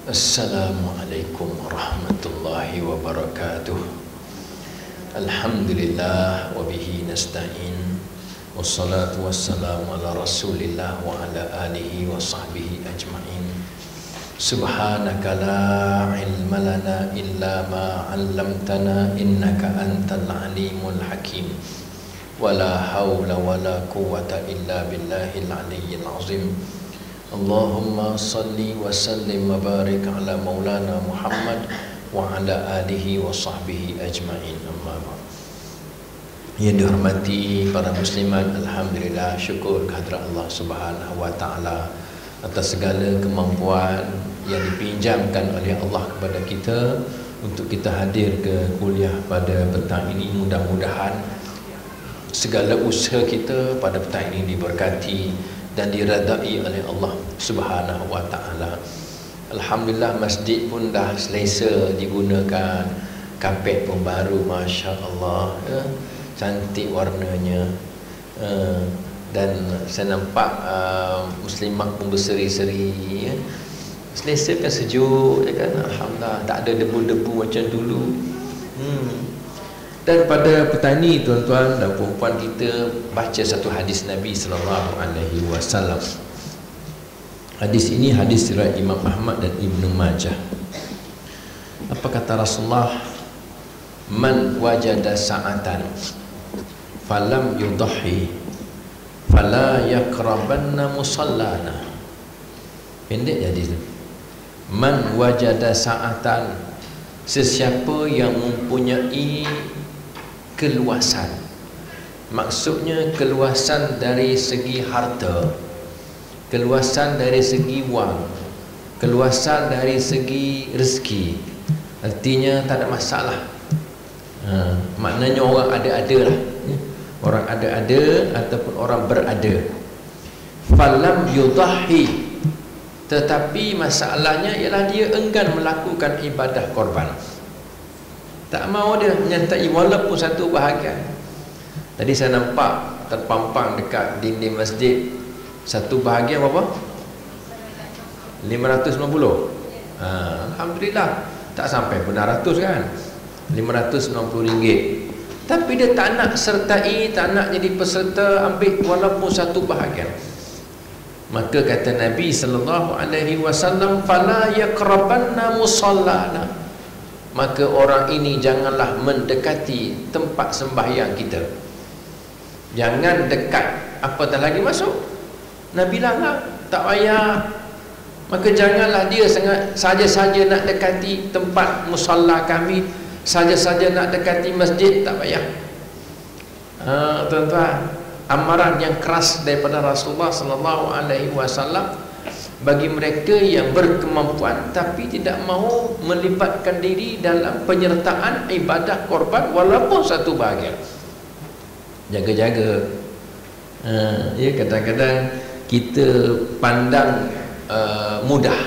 Assalamualaikum warahmatullahi wabarakatuh. Alhamdulillah wa bihi nasta'in. Wassalatu wassalamu ala Rasulillah wa ala alihi wa sahbihi ajma'in. Subhanaka la ilma lana illa ma 'allamtana innaka antal alimul hakim. Wala haula wala quwwata illa billahil aliyyil azim. Allahumma salli wa sallim wa barik ala maulana Muhammad wa ala alihi wa sahbihi ajma'in. Amma ba'd. Yang dihormati para muslimat, alhamdulillah, syukur kehadrat Allah Subhanahu wa taala atas segala kemampuan yang dipinjamkan oleh Allah kepada kita untuk kita hadir ke kuliah pada petang ini. Mudah-mudahan segala usaha kita pada petang ini diberkati dan diredai oleh Allah Subhanahu wa taala. Alhamdulillah, masjid pun dah selesa digunakan, kapet pun baru, masya-Allah, ya. Cantik warnanya, dan saya nampak muslimat pun berseri-seri, ya. Selesa kan, sejuk, ya kan? Alhamdulillah, tak ada debu-debu macam dulu. Dan pada petang ini, tuan-tuan dan puan-puan, kita baca satu hadis Nabi sallallahu alaihi wasallam. Hadis ini hadis riwayat Imam Ahmad dan Ibnu Majah. Apa kata Rasulullah? Man wajada sa'atan falam yudhi fala yakrabanna musallana. Pendek hadis itu. Man wajada sa'atan, sesiapa yang mempunyai keluasan, maksudnya keluasan dari segi harta, keluasan dari segi wang, keluasan dari segi rezeki, artinya tak ada masalah. Maknanya orang ada-ada lah, orang ada-ada ataupun orang berada. Falam yudahi, tetapi masalahnya ialah dia enggan melakukan ibadah korban. Tak mau dia menyertai walaupun satu bahagian. Tadi saya nampak terpampang dekat dinding masjid satu bahagian berapa? 590. Alhamdulillah, tak sampai pun 100 kan, RM590. Tapi dia tak nak sertai, tak nak jadi peserta, ambil walaupun satu bahagian. Maka kata Nabi sallallahu alaihi wasallam, fala yaqrabanna musallana, maka orang ini janganlah mendekati tempat sembahyang kita. Jangan dekat, apatah lagi masuk. Nabi larang, tak payah. Maka janganlah dia saja-saja nak dekati tempat musalla kami, saja-saja nak dekati masjid, tak payah. Tuan-tuan, amaran yang keras daripada Rasulullah sallallahu alaihi wasallam bagi mereka yang berkemampuan tapi tidak mahu melibatkan diri dalam penyertaan ibadah korban walaupun satu bahagian. Jaga-jaga. Ya, kadang-kadang kita pandang mudah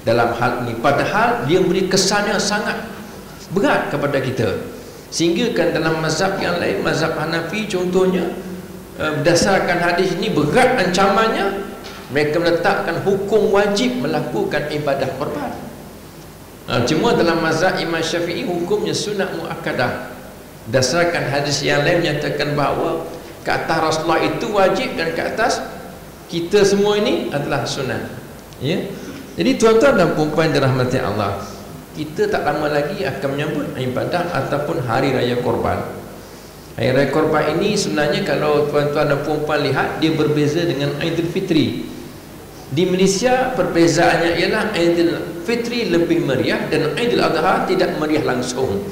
dalam hal ini, padahal dia beri kesan yang sangat berat kepada kita, sehingga kan dalam mazhab yang lain, mazhab Hanafi contohnya, berdasarkan hadis ini berat ancamannya, mereka meletakkan hukum wajib melakukan ibadah korban. Cuma dalam mazhab Imam Syafi'i hukumnya sunat muakkadah. Berdasarkan hadis yang lain menyatakan bahawa ke atas Rasulullah itu wajib dan ke atas kita semua ini adalah sunat. Ya. Jadi tuan-tuan dan puan-puan dirahmati Allah, kita tak lama lagi akan menyambut ibadah ataupun hari raya korban. Hari raya korban ini sebenarnya kalau tuan-tuan dan puan-puan lihat, dia berbeza dengan Aidil Fitri. Di Malaysia perbezaannya ialah Aidil Fitri lebih meriah dan Aidil Adha tidak meriah langsung,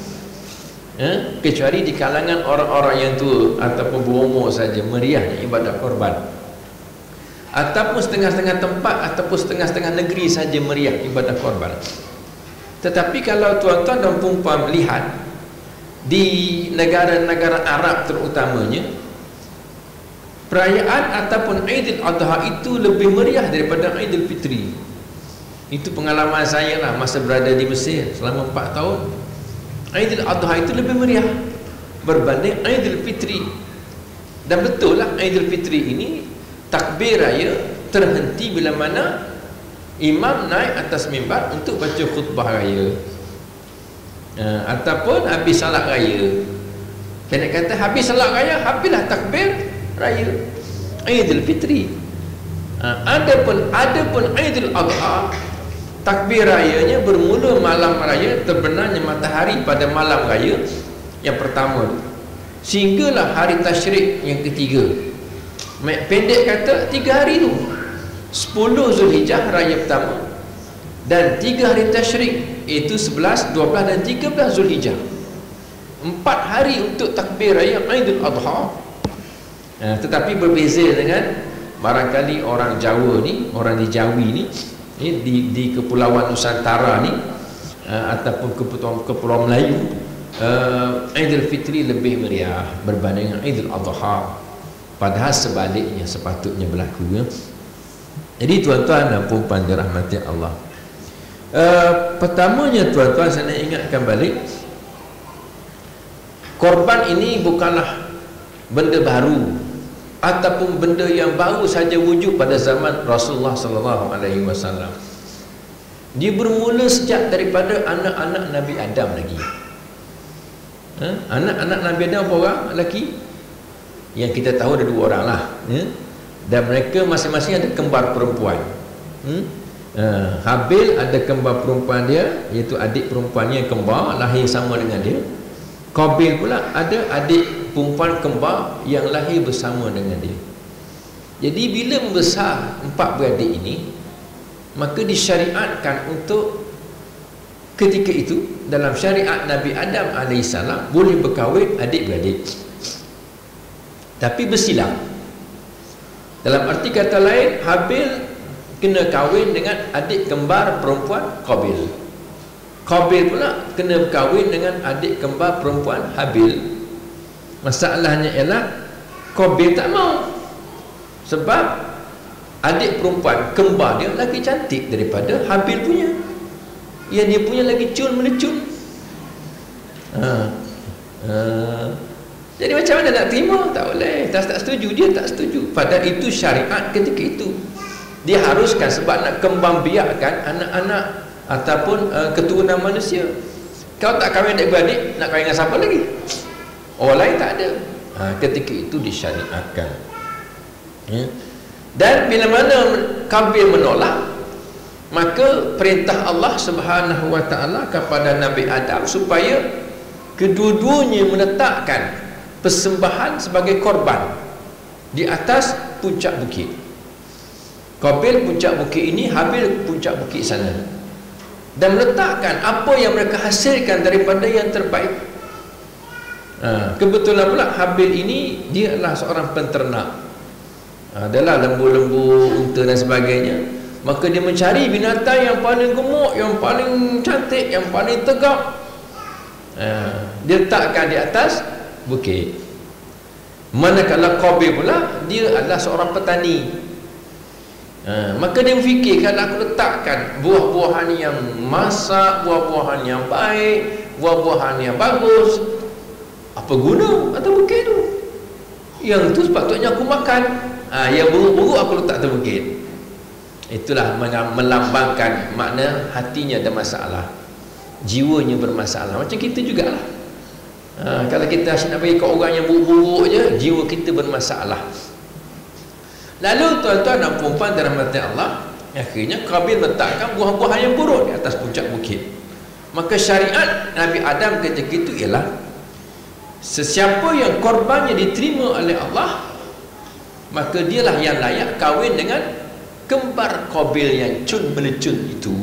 kecuali di kalangan orang-orang yang tua ataupun berumur saja meriahnya ibadah korban, ataupun setengah-setengah tempat ataupun setengah-setengah negeri saja meriah ibadah korban. Tetapi kalau tuan-tuan dan puan-puan melihat di negara-negara Arab terutamanya, perayaan ataupun Aidil Adha itu lebih meriah daripada Aidil Fitri. Itu pengalaman saya lah masa berada di Mesir selama 4 tahun. Aidil Adha itu lebih meriah berbanding Aidil Fitri. Dan betul lah, Aidil Fitri ini takbir raya terhenti bila mana imam naik atas mimbar untuk baca khutbah raya, ataupun habis salat raya. Kena kata habis salat raya, habislah takbir raya Aidil Fitri. Adapun Aidil Adha, takbir rayanya bermula malam raya terbenamnya matahari pada malam raya yang pertama sehinggalah hari tasyrik yang ketiga. Pendek kata 3 hari tu, 10 Zulhijjah raya pertama, dan 3 hari tasyrik, itu 11, 12 dan 13 Zulhijjah. 4 hari untuk takbir raya Aidil Adha. Tetapi berbeza dengan barangkali orang Jawa ni, orang di Jawi ni, di Kepulauan Nusantara ni, ataupun Kepulauan Melayu, Aidil Fitri lebih meriah berbanding dengan Aidil Adha. Padahal sebaliknya sepatutnya berlaku, ya. Jadi tuan-tuan dan puan dirahmati Allah, pertamanya tuan-tuan saya nak ingatkan balik, korban ini bukanlah benda baru ataupun benda yang baru saja wujud pada zaman Rasulullah SAW. Dia bermula sejak daripada anak-anak Nabi Adam lagi. Anak-anak Nabi Adam berapa orang lelaki? Yang kita tahu ada 2 orang lah, ya? Dan mereka masing-masing ada kembar perempuan. Habil ada kembar perempuan dia, iaitu adik perempuannya yang kembar, lahir sama dengan dia. Qabil pula ada adik perempuan kembar yang lahir bersama dengan dia. Jadi bila membesar 4 beradik ini, maka disyariatkan untuk ketika itu dalam syariat Nabi Adam AS boleh berkahwin adik-beradik, tapi bersilang. Dalam arti kata lain, Habil kena kahwin dengan adik kembar perempuan Qabil. Qabil pula kena berkahwin dengan adik kembar perempuan Habil. Masalahnya ialah Qabil tak mau, sebab adik perempuan kembar dia lagi cantik daripada Habil punya. Yang dia punya lagi cun melecun. Jadi macam mana nak terima? Tak boleh, tak setuju, dia tak setuju. Padahal itu syariat ketika itu. Dia haruskan sebab nak kembang biakkan anak-anak ataupun keturunan manusia. Kau tak kahwin adik-beradik, nak kahwin dengan siapa lagi? Orang lain tak ada. Ketika itu disyariatkan, ya. Dan bila mana Qabil menolak, maka perintah Allah Subhanahu wa taala kepada Nabi Adam supaya kedua-duanya meletakkan persembahan sebagai korban di atas puncak bukit. Qabil puncak bukit ini, Habil puncak bukit sana, dan meletakkan apa yang mereka hasilkan daripada yang terbaik. Kebetulan pula Habil ini dia adalah seorang penternak, adalah lembu-lembu, unta dan sebagainya. Maka dia mencari binatang yang paling gemuk, yang paling cantik, yang paling tegap, dia letakkan di atas bukit. Manakala Qabil pula dia adalah seorang petani, maka dia berfikir, kalau aku letakkan buah-buahan yang masak, buah-buahan yang baik, buah-buahan yang bagus, apa guna atau bukit tu? Yang tu sepatutnya aku makan, yang buruk-buruk aku letak atas bukit. Itulah melambangkan makna hatinya ada masalah, jiwanya bermasalah. Macam kita jugalah. Kalau kita asyik nak bagi kat orang yang buruk-buruk je, jiwa kita bermasalah. Lalu tuan-tuan dan puan-puan dirahmati Allah, akhirnya Qabil letakkan buah-buahan yang buruk di atas puncak bukit. Maka syariat Nabi Adam ketika itu ialah, sesiapa yang korbannya diterima oleh Allah, maka dialah yang layak kahwin dengan kembar Qabil yang cun melecun itu.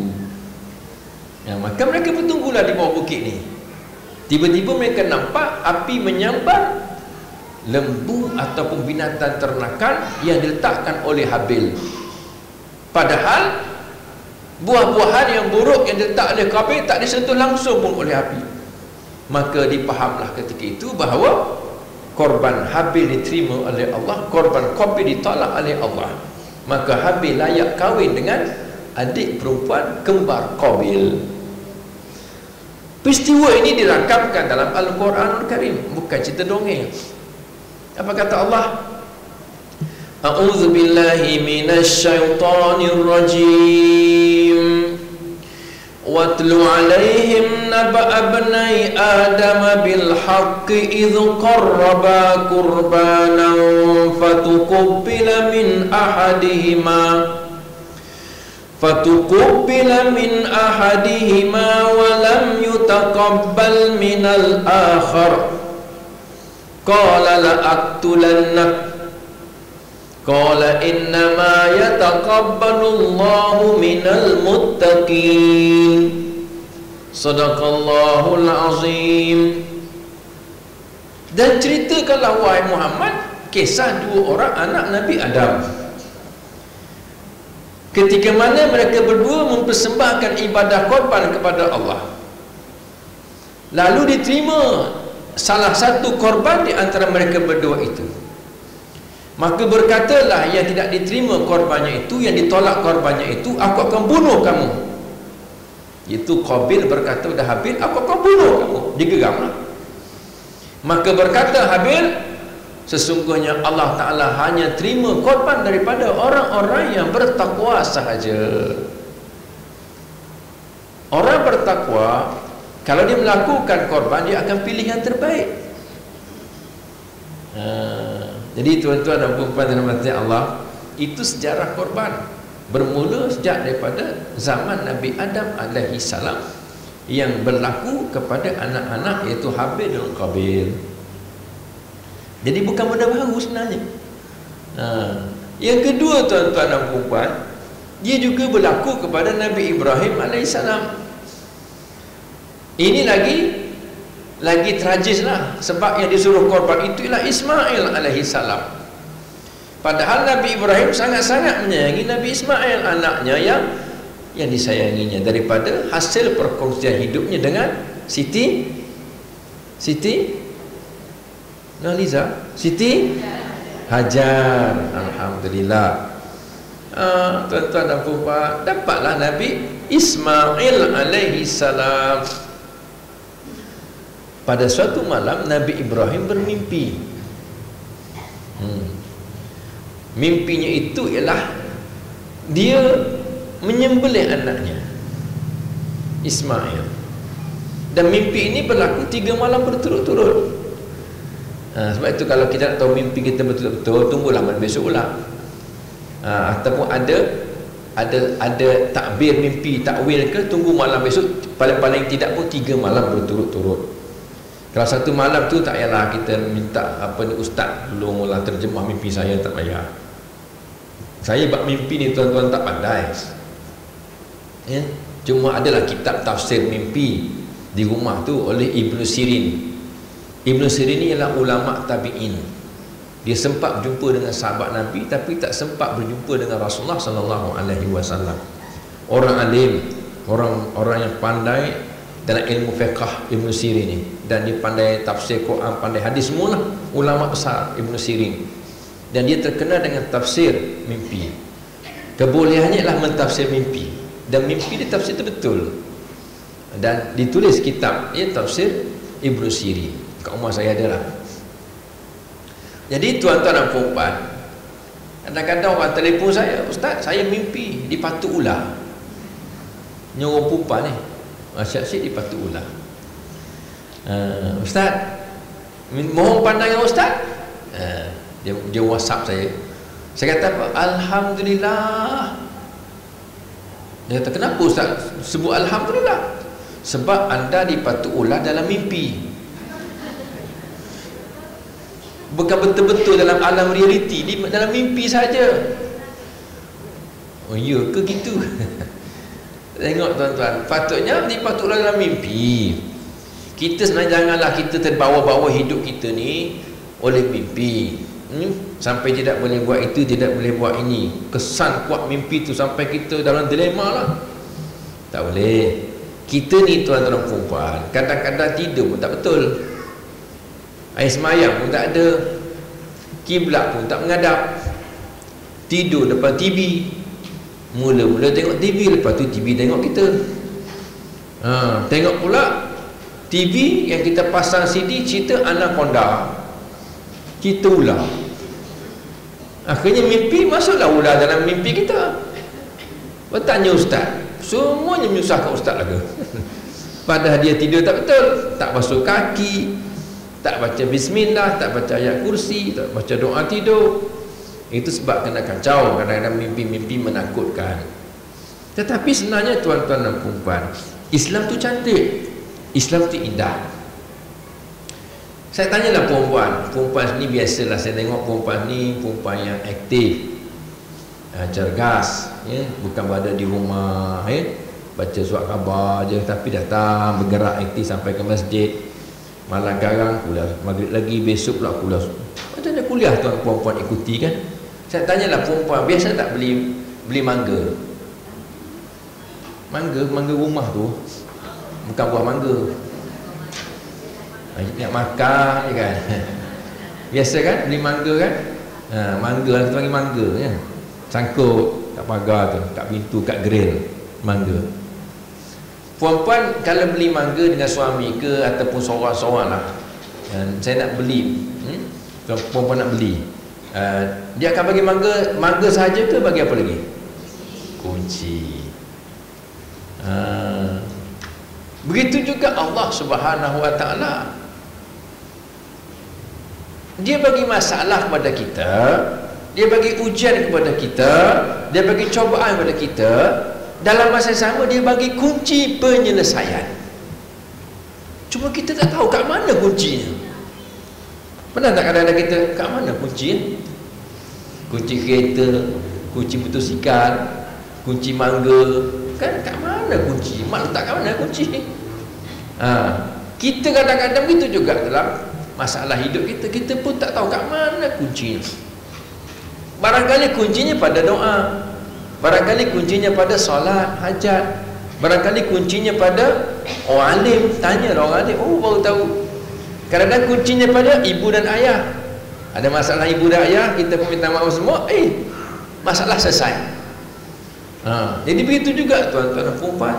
Maka mereka bertunggulah di bawah bukit ni. Tiba-tiba mereka nampak api menyambar lembu ataupun binatang ternakan yang diletakkan oleh Habil. Padahal buah-buahan yang buruk yang diletak oleh Qabil tak disentuh langsung pun oleh api. Maka dipahamlah ketika itu bahawa korban Habil diterima oleh Allah, korban Qabil ditolak oleh Allah. Maka Habil layak kahwin dengan adik perempuan kembar Qabil. Peristiwa ini dirangkamkan dalam Al-Quranul Karim, bukan cerita dongeng. Apa kata Allah? A'udzu billahi minasy syaithanir rajim. Watlu 'alaihim naba'a bnai Adam bil haqqi idh qarraba qurbanan fatuqabbala min ahadihima wa lam yutaqabbal minal akhar qala la aqtulannak qala innama yataqabbalullahu minal muttaqin. Sadaqallahul azim. Dan ceritakanlah wahai Muhammad kisah dua orang anak Nabi Adam, ketika mana mereka berdua mempersembahkan ibadah korban kepada Allah, lalu diterima salah satu korban di antara mereka berdua itu. Maka berkatalah yang tidak diterima korbannya itu, yang ditolak korbannya itu, aku akan bunuh kamu. Itu Qabil berkata dah Habil, aku akan bunuh kamu. Dia geramlah. Maka berkata Habil, sesungguhnya Allah Ta'ala hanya terima korban daripada orang-orang yang bertakwa sahaja. Orang bertakwa, kalau dia melakukan korban, dia akan pilih yang terbaik. Jadi tuan-tuan dan puan-puan yang dirahmati Allah, itu sejarah korban bermula sejak daripada zaman Nabi Adam alaihi salam yang berlaku kepada anak-anak iaitu Habil dan Qabil. Jadi bukan benda baru sebenarnya. Yang kedua tuan-tuan dan puan-puan, dia juga berlaku kepada Nabi Ibrahim alaihi salam. Ini lagi tragis lah, sebab yang disuruh korban itu ialah Ismail alaihi salam. Padahal Nabi Ibrahim sangat-sangat menyayangi Nabi Ismail, anaknya yang disayanginya, daripada hasil perkongsian hidupnya dengan Siti Naliza, Siti Hajar. Alhamdulillah. Tuan-tuan dan puan, dapatlah Nabi Ismail alaihi salam. Pada suatu malam Nabi Ibrahim bermimpi. Mimpinya itu ialah dia menyembelih anaknya Ismail. Dan mimpi ini berlaku 3 malam berturut-turut. Sebab itu kalau kita nak tahu mimpi kita betul-betul, tunggulah malam besok ulang. Ataupun ada takbir mimpi, takwil ke, tunggu malam besok. Paling-paling tidak pun 3 malam berturut-turut. Kalau satu malam tu tak payahlah kita minta ustaz tolonglah terjemah mimpi saya, tak payah. Saya bab mimpi ni tuan-tuan tak pandai. Ya, cuma adalah kitab tafsir mimpi di rumah tu oleh Ibnu Sirin. Ibnu Sirin ni ialah ulama tabi'in. Dia sempat berjumpa dengan sahabat Nabi tapi tak sempat berjumpa dengan Rasulullah sallallahu alaihi wasallam. Orang alim, orang yang pandai dalam ilmu fiqh Ibnu Sirin ni, dan dia pandai tafsir Quran, pandai hadis, semualah ulama besar Ibnu Sirin. Dan dia terkenal dengan tafsir mimpi. Kebolehannya ialah mentafsir mimpi, dan mimpi dia tafsir itu betul. Dan ditulis kitab ia tafsir Ibnu Sirin. Kat rumah saya adalah. Jadi tuan-tuan dan puan, kadang-kadang orang telefon saya, ustaz saya mimpi di Patu Ular. Ni orang perempuan ni, asyik-asyik di Patu Ular. Ustaz, mohon pandangan ustaz. Dia WhatsApp saya. Saya kata apa? Alhamdulillah. Dia kata, kenapa ustaz sebut Alhamdulillah? Sebab anda di Patu Ular dalam mimpi, bukan betul-betul dalam alam realiti, dalam mimpi saja. Oh ya ke gitu? Tengok tuan-tuan, patutnya di Patu Ular dalam mimpi. Kita sebenarnya janganlah kita terbawa-bawa hidup kita ni oleh mimpi. Sampai tidak boleh buat itu, tidak boleh buat ini. Kesan kuat mimpi tu sampai kita dalam dilema lah. Tak boleh. Kita ni tuan-tuan dan puan, kadang-kadang tidur pun tak betul, air semayang pun tak ada, kiblat pun tak menghadap, tidur depan TV. Mula-mula tengok TV, lepas tu TV tengok kita. Tengok pula TV yang kita pasang CD cerita Anaconda, cerita ular. Akhirnya mimpi masuklah ular dalam mimpi kita. Bertanya ustaz, semuanya menyusahkan ustaz lagi. Padahal dia tidur tak betul, tak basuh kaki, tak baca bismillah, tak baca ayat kursi, tak baca doa tidur. Itu sebab kena kacau, kadang-kadang mimpi-mimpi menakutkan. Tetapi sebenarnya tuan-tuan dan puan, Islam tu cantik, Islam tu indah. Saya tanyalah perempuan ni biasalah saya tengok perempuan ni perempuan yang aktif, cergas, ya, bukan berada di rumah, ya, baca surat khabar je, tapi datang bergerak aktif sampai ke masjid. Malam garang kuliah, maghrib lagi, besok pula kuliah. Macam mana kuliah tuan perempuan ikuti kan? Saya tanyalah perempuan, biasa tak beli mangga? Mangga rumah tu bukan buah mangga. Nak makan je kan. Biasa kan beli mangga kan? Mangga kita panggil mangga kan. Sangkut kat pagar tu, kat pintu, kat grill mangga. Perempuan kalau beli mangga dengan suami ke ataupun seorang-seorang lah, saya nak beli, perempuan nak beli, dia akan bagi mangga sahaja ke bagi apa lagi? Kunci. Begitu juga Allah Subhanahu Wa Taala, dia bagi masalah kepada kita, dia bagi ujian kepada kita, dia bagi cobaan kepada kita. Dalam masa yang sama dia bagi kunci penyelesaian. Cuma kita tak tahu kat mana kuncinya. Pernah tak kadang-kadang kita kat mana kunci? Kunci kereta, kunci motosikal, kunci mangga, kan kat mana kunci? Mak letak kat mana kunci? Kita kadang-kadang begitu juga dalam masalah hidup kita, kita pun tak tahu kat mana kuncinya. Barangkali kuncinya pada doa, barangkali kuncinya pada solat hajat, barangkali kuncinya pada orang alim, tanya orang alim, baru tahu. Kadang-kadang kuncinya pada ibu dan ayah. Ada masalah ibu dan ayah, kita pun minta maaf semua, masalah selesai. Jadi begitu juga tuan-tuan dan puan,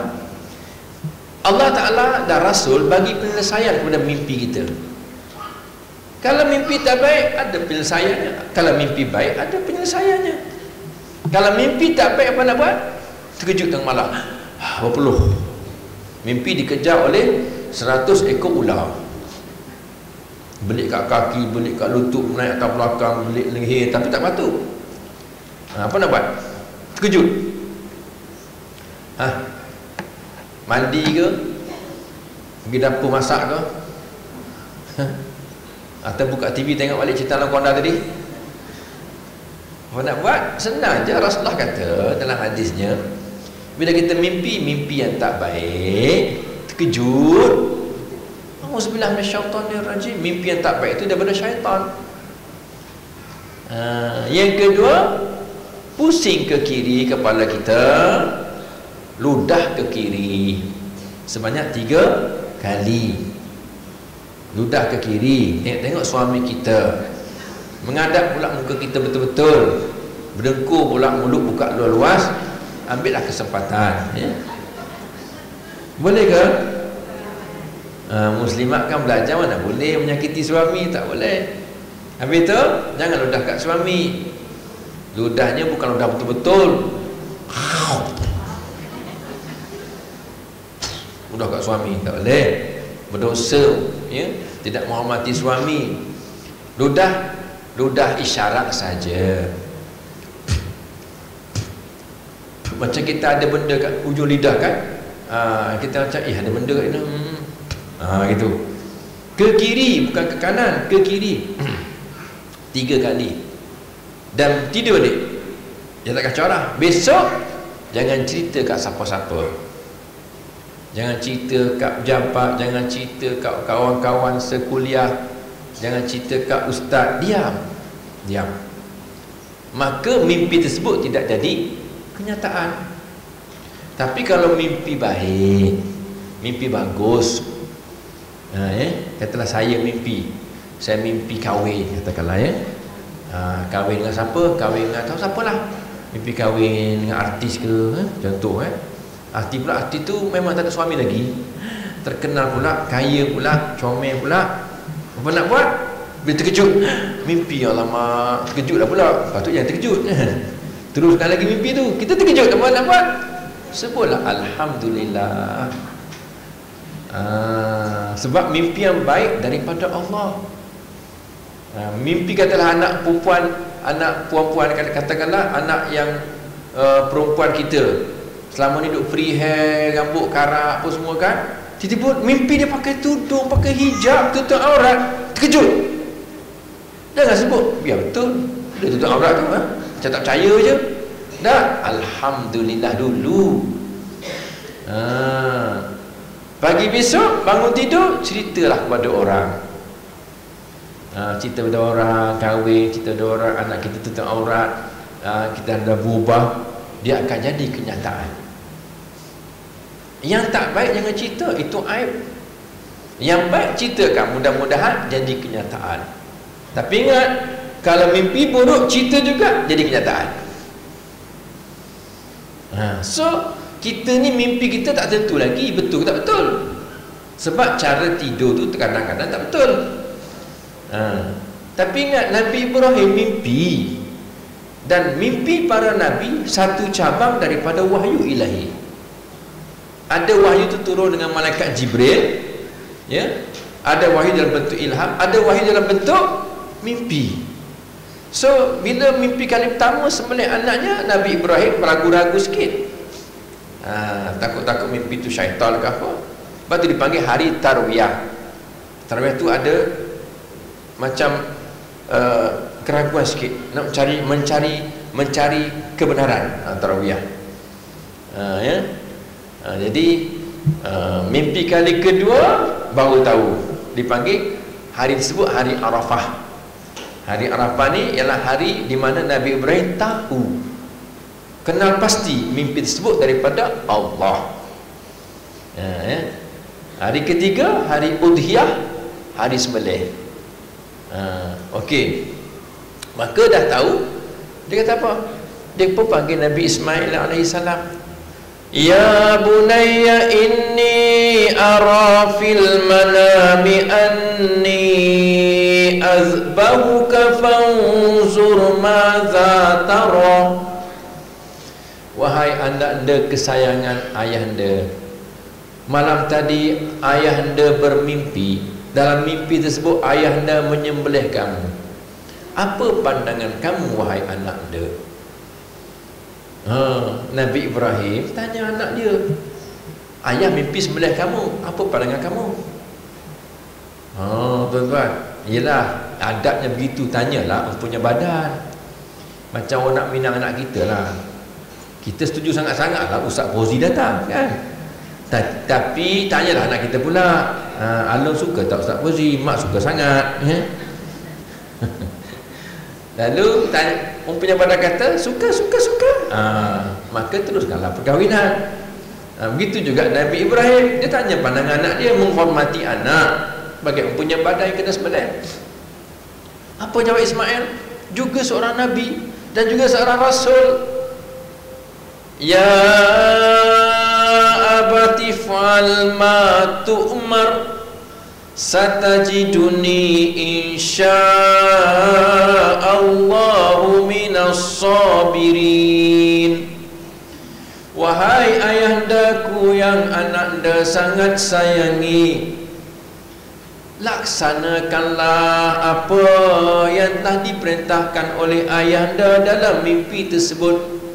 Allah Ta'ala dan Rasul bagi penyelesaian kepada mimpi kita. Kalau mimpi tak baik, ada penyelesaiannya. Kalau mimpi baik, ada penyelesaiannya. Kalau mimpi tak baik, apa nak buat? Terkejut tengah malam, berpeluh, mimpi dikejar oleh 100 ekor ular, belik kat kaki, belik kat lutut, naik atas belakang, belik leher, tapi tak batuk. Apa nak buat? Terkejut. Mandi ke? Pergi dapur masak ke? Atau buka TV tengok balik cerita Anaconda tadi? Apa nak buat? Senang je. Rasulullah kata dalam hadisnya, bila kita mimpi yang tak baik, terkejut, auzubillah minasyaitonirrajim, mimpi yang tak baik itu daripada syaitan. Yang kedua, pusing ke kiri kepala kita, ludah ke kiri sebanyak 3 kali. Ludah ke kiri, tengok suami kita, menghadap pula muka kita betul-betul, berdengkur pula, mulut buka luas-luas. Ambillah kesempatan, ya. Boleh ke? Muslimat kan belajar, mana boleh menyakiti suami, tak boleh. Habis tu jangan ludah kat suami. Ludahnya bukan ludah betul-betul, ludah kat suami, tak boleh, berdosa, ya. Tidak menghormati suami. Ludah isyarat saja. Macam kita ada benda kat ujung lidah kan, kita macam ada benda kat sana, gitu. Ke kiri, bukan ke kanan, ke kiri 3 kali. Dan tidur balik. Dia tak kacau lah. Besok jangan cerita kat siapa-siapa. Jangan cerita kat pejabat, jangan cerita kat kawan-kawan sekuliah, jangan cerita kat ustaz. Diam. Maka mimpi tersebut tidak jadi kenyataan. Tapi kalau mimpi baik, mimpi bagus, katalah saya mimpi kahwin, katakanlah, ya. Kahwin dengan siapa? Kahwin dengan tahu siapalah. Mimpi kahwin dengan artis ke, contoh, artis tu memang tak ada suami lagi, terkenal pula, kaya pula, comel pula. Apa nak buat? Bila terkejut, mimpi, alamak, terkejut lah pula. Patut jangan terkejut. Teruskan lagi mimpi tu. Kita terkejut, tak buat. Sebutlah alhamdulillah. Sebab mimpi yang baik daripada Allah. Mimpi katalah anak perempuan, katakanlah anak yang perempuan kita selama ni duk free hair, rambut karak apa semua kan, tiba-tiba mimpi dia pakai tudung, pakai hijab, tutup aurat, terkejut. Jangan sebut biar betul dia tutup aurat tu, macam tak percaya je. Dah, alhamdulillah dulu. Pagi besok bangun tidur, ceritalah kepada orang. Cerita pada orang kahwin, cerita pada orang anak kita tutup aurat, kita dah berubah, dia akan jadi kenyataan. Yang tak baik jangan cerita, itu aib. Yang baik ceritakan, mudah-mudahan jadi kenyataan. Tapi ingat, kalau mimpi buruk cerita juga jadi kenyataan. So kita ni mimpi kita tak tentu lagi betul ke tak betul. Sebab cara tidur tu kadang-kadang tak betul. Tapi ingat, Nabi Ibrahim mimpi, dan mimpi para Nabi satu cabang daripada wahyu ilahi. Ada wahyu tu turun dengan malaikat Jibril, ya? Ada wahyu dalam bentuk ilham, ada wahyu dalam bentuk mimpi. So bila mimpi kali pertama sembelih anaknya, Nabi Ibrahim ragu-ragu sikit, takut-takut mimpi tu syaitan ke apa. Lepas tu dipanggil hari tarwiyah. Tarwiyah tu ada macam keraguan sikit, nak mencari kebenaran, tarwiyah. Ya. Jadi mimpi kali kedua baru tahu, dipanggil hari tersebut hari Arafah. Hari Arafah ni ialah hari di mana Nabi Ibrahim tahu, kenal pasti mimpi tersebut daripada Allah. Ya. Hari ketiga hari Udhiyah, hari sembelih. Okey. Maka dah tahu, dia kata apa? Dia pun panggil Nabi Ismail alaihissalam. Ya bunayya inni ara fil manami anni azbahuka fanzur madza tara. Wahai anda kesayangan ayahanda, malam tadi ayahanda bermimpi. Dalam mimpi tersebut ayahanda menyembelih kamu. Apa pandangan kamu wahai anak anda? Nabi Ibrahim tanya anak dia, ayah mimpi sembelih kamu, apa pandangan kamu? Tuan-tuan, yelah adabnya begitu, tanyalah punya badan. Macam orang nak minang anak kita lah. Kita setuju sangat-sangat lah Ustaz Fauzi datang kan. Tapi tanyalah anak kita pula, Alun suka tak Ustaz Fauzi? Mak suka sangat, ya? Lalu tanya, punya badan kata suka. Maka teruskanlah perkahwinan. Begitu juga Nabi Ibrahim, dia tanya pandangan anak dia, menghormati anak bagi punya badan yang kena sembelih. Apa jawab Ismail? Juga seorang Nabi dan juga seorang Rasul. Ya abati fa'al ma tu'mar satajiduni insya'allahu minas sabirin. Wahai ayahandaku yang ananda sangat sayangi, laksanakanlah apa yang telah diperintahkan oleh ayahanda dalam mimpi tersebut.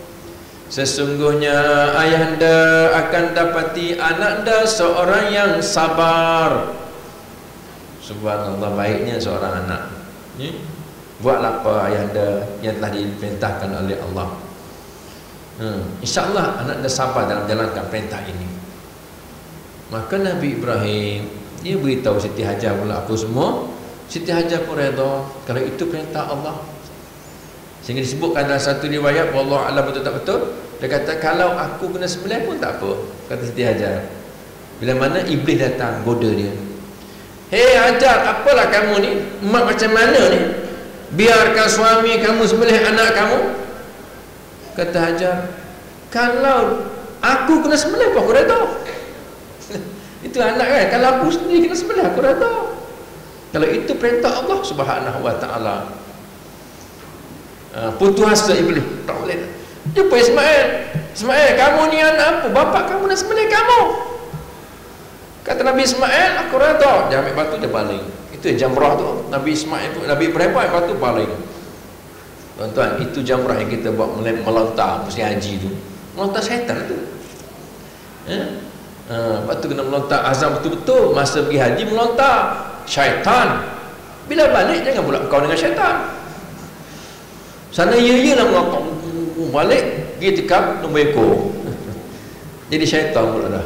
Sesungguhnya ayahanda akan dapati ananda seorang yang sabar. Subhanallah, baiknya seorang anak. Buatlah apa ayahanda yang telah diperintahkan oleh Allah. InsyaAllah anak anda sabar dalam menjalankan perintah ini. Maka Nabi Ibrahim, dia beritahu Siti Hajar pula apa semua. Siti Hajar pun redha kalau itu perintah Allah. Sehingga disebutkan dalam satu riwayat, wallahu a'lam betul tak betul, dia kata kalau aku kena sembelih pun tak apa, kata Siti Hajar. Bila mana iblis datang goda dia, hei Hajar, apalah kamu ni, mak macam mana ni, biarkan suami kamu sembelih anak kamu. Kata Hajar, kalau aku kena sembelih apa aku redha. Itu anak kan, kalau aku sendiri kena sembelih aku redha. Kalau itu perintah Allah Subhanahu wa taala. Putus asa iblis, tak boleh. Jumpa Ismail. Ismail, kamu ni anak apa? Bapak kamu nak sembelih kamu. Kata Nabi Ismail, aku redha. Dia ambil batu, dia baling. Itu jamrah tu. Nabi Ismail tu, Nabi Ibrahim ambil batu, baling. Tuan-tuan, itu jamrah yang kita buat melontar musim haji tu. Melontar syaitan tu. Lepas tu kena melontar azam betul-betul. Masa pergi haji melontar syaitan. Bila balik, jangan pula kau dengan syaitan. Sana ya lah melontar. Balik, pergi tikam, nombor ekor. Jadi syaitan pula dah.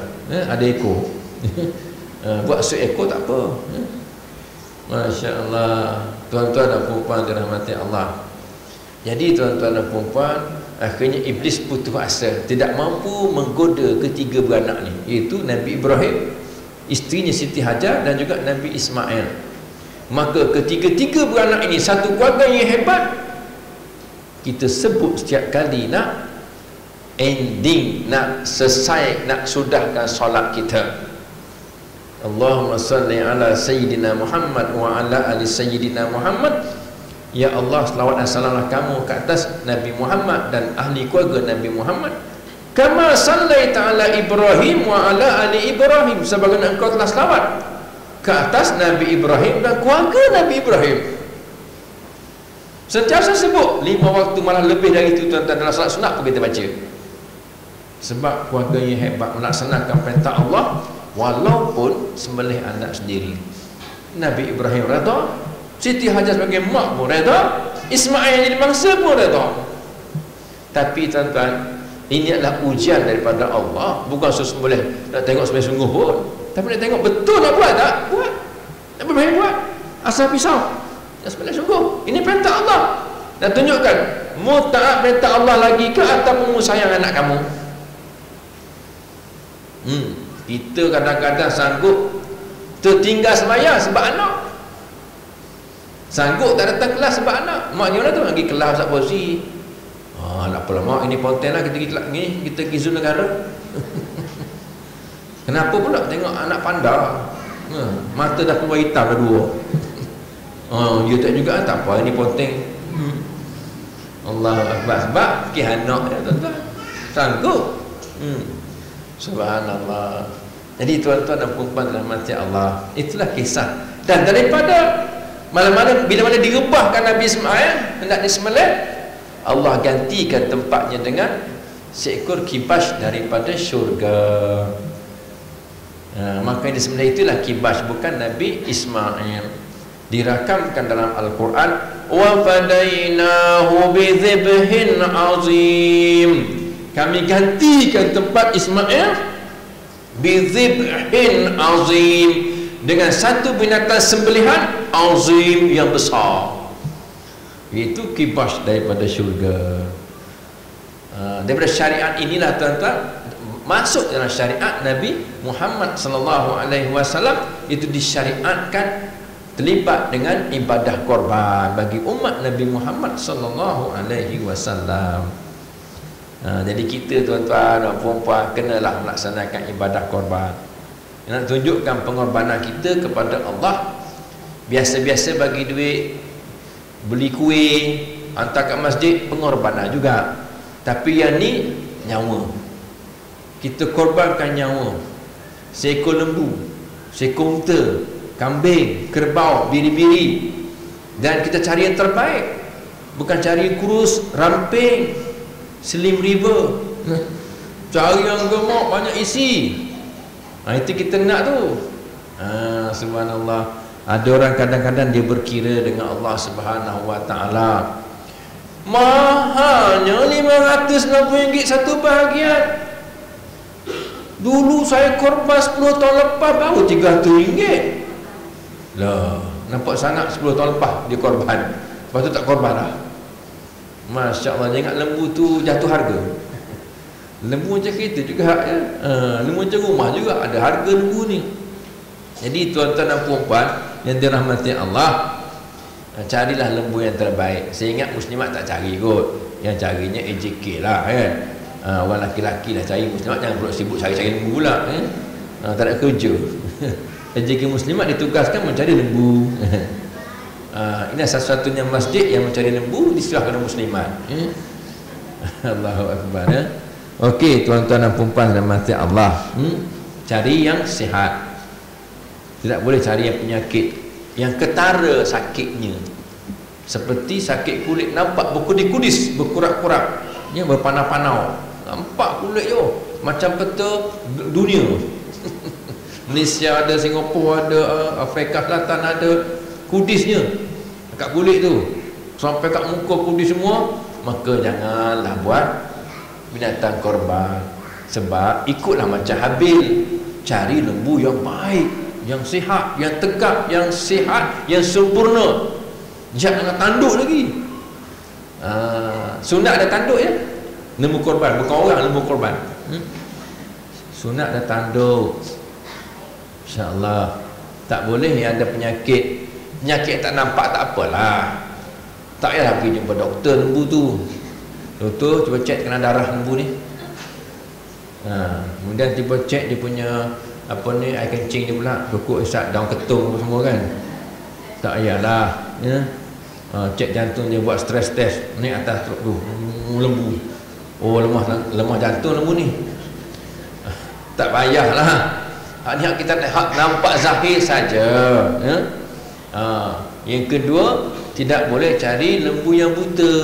Ada ekor. Buat seekor tak apa. Masya Allah. Tuan-tuan dan puan dirahmati Allah. Jadi tuan-tuan dan puan, akhirnya iblis putus asa, tidak mampu menggoda ketiga beranak ni, iaitu Nabi Ibrahim, isterinya Siti Hajar, dan juga Nabi Ismail. Maka ketiga-tiga beranak ini satu keluarga yang hebat. Kita sebut setiap kali nak ending, nak selesai, nak sudahkan solat kita. Allahumma salli ala Sayyidina Muhammad wa ala ali Sayyidina Muhammad. Ya Allah, selawat dan salamlah kamu ke atas Nabi Muhammad dan ahli keluarga Nabi Muhammad. Kama sallaita ala Ibrahim wa ala ali Ibrahim, sebagaimana engkau telah selawat ke atas Nabi Ibrahim dan keluarga Nabi Ibrahim. Sentiasa sebut 5 waktu, malah lebih dari itu tuan-tuan, dalam salat sunat pun kita baca. Sebab keluarga yang hebat melaksanakan perintah Allah walaupun sembelih anak sendiri. Nabi Ibrahim redha, Siti Hajar sebagai mak pun redha, Ismail jadi bangsa pun redha. Tapi tuan-tuan, ini adalah ujian daripada Allah. Bukan sembelih nak tengok sembelih sungguh pun, tapi nak tengok betul nak buat tak? Buat. Nabi Ibrahim buat. Asal pisau, nak sembelih sungguh. Ini perintah Allah. Dan tunjukkan, mu taat perintah Allah lagi ke ataupun mu sayang anak kamu? Kita kadang-kadang sanggup tertinggal sembahyang sebab anak. Sanggup tak datang kelas sebab anak. Mak ni mana tu pergi kelas Ustaz Fauzi. Tak apalah mak, ini konten lah, kita pergi Zoom negara. Kenapa pula tengok anak panda? Mata dah keluar hitam dah dua. Dia tak juga, tak apa, ini ponteng. Allah Akbar. Sebab fikir anak ya tuan-tuan. Sanggup. Subhanallah. Jadi tuan-tuan dan puan-puan dalam mati Allah, itulah kisah. Dan daripada mana-mana, bila mana direbahkan Nabi Ismail hendak disembelih, Allah gantikan tempatnya dengan seekor kibas daripada syurga. Maka yang disembelih itulah kibas, bukan Nabi Ismail. Dirakamkan dalam Al-Quran, wa fadainahu bi dhibhin azim. Kami gantikan tempat Ismail bi dhibhin azim, dengan satu binatang sembelihan azim yang besar, iaitu kibas daripada syurga. Daripada syariat inilah tuan-tuan, masuk dalam syariat Nabi Muhammad sallallahu alaihi wasallam, itu disyariatkan terlibat dengan ibadah korban bagi umat Nabi Muhammad sallallahu alaihi wasallam. Jadi kita tuan-tuan dan puan-puan kenalah melaksanakan ibadah korban. Nak tunjukkan pengorbanan kita kepada Allah. Biasa-biasa bagi duit, beli kuih, hantar kat masjid, pengorbanan juga. Tapi yang ni nyawa. Kita korbankan nyawa. Seekor lembu, seekor unta, kambing, kerbau, biri-biri. Dan kita cari yang terbaik, bukan cari kurus, ramping, slim river. Cari yang gemuk, banyak isi. Itu kita nak tu. Subhanallah. Ada orang kadang-kadang dia berkira dengan Allah Subhanahu wa ta'ala, mahalnya RM560 satu bahagian. Dulu saya korban 10 tahun lepas baru RM300. Lah, nampak sangat 10 tahun lepas dia korban, lepas tu tak korban dah. Masya Allah, jangan lembu tu jatuh harga. Lembu macam kereta juga ya. Lembu macam rumah juga, ada harga lembu ni. Jadi tuan-tuan dan puan-puan yang dirahmati Allah, carilah lembu yang terbaik. Saya ingat muslimat tak cari kot, yang carinya AJK lah kan. Orang laki-laki lah cari, muslimat jangan pula sibuk cari-cari lembu pula tak ada kerja. Rezeki muslimat ditugaskan mencari lembu. Ini satu-satunya masjid yang mencari lembu diserahkan muslimat. Allahu Akbar. Okey, tuan-tuan dan puan-puan dan mati Allah. Cari yang sihat. Tidak boleh cari yang penyakit, yang ketara sakitnya. Seperti sakit kulit nampak berkudis-kudis, berkurak-kurak, ya, berpanau-panau. Nampak kulit je macam peta dunia. Malaysia ada, Singapura ada, Afrika Selatan ada, kudisnya kat kulit tu sampai kat muka kudis semua. Maka janganlah buat binatang korban. Sebab ikutlah macam Habil, cari lembu yang baik, yang sihat, yang tegak, yang sihat, yang sempurna. Jangan tanduk lagi. Sunat ada tanduk ya, lembu korban, bukan orang lembu korban. Sunat ada tanduk, insya-Allah. Tak boleh yang ada penyakit tak nampak tak apalah, tak payah pergi jumpa doktor lembu tu. Doktor cuba cek tekanan darah lembu ni. Kemudian tiba cek dia punya apa ni, air kencing dia pula, cukup isap daun ketung semua kan. Tak payahlah ya. Cek jantung dia, buat stress test ni atas tu lembu. Oh, lemah jantung lembu ni. Tak payahlah. Hak kita hak nampak zahir saja ya. Yang kedua, tidak boleh cari lembu yang buta.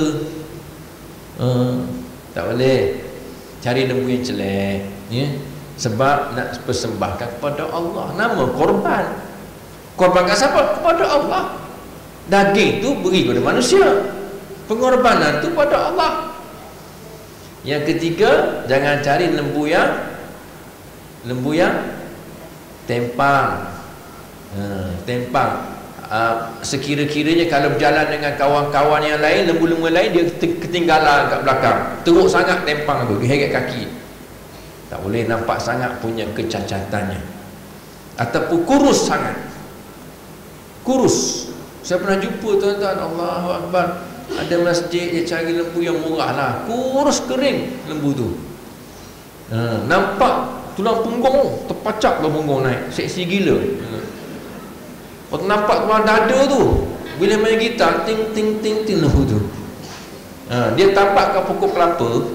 Tak boleh cari lembu yang jelek ya. Sebab nak persembahkan kepada Allah. Nama korban. Korban kat siapa? Kepada Allah. Daging tu beri kepada manusia, pengorbanan tu pada Allah. Yang ketiga, jangan cari lembu yang tempang. Tempang. Sekira-kiranya kalau berjalan dengan kawan-kawan yang lain, lembu-lembu lain, dia ketinggalan kat belakang, teruk sangat tempang tu, dia heret kaki. Tak boleh, nampak sangat punya kecacatannya. Ataupun kurus sangat, kurus. Saya pernah jumpa tuan-tuan, Allahu Akbar, ada masjid dia cari lembu yang murah lah, kurus kering lembu tu. Nampak tulang punggung, terpacak tulang punggung naik, seksi gila. Nampak tulang dada tu, bila main gitar, ting ting ting ting lembu tu. Dia tapak kat pokok kelapa,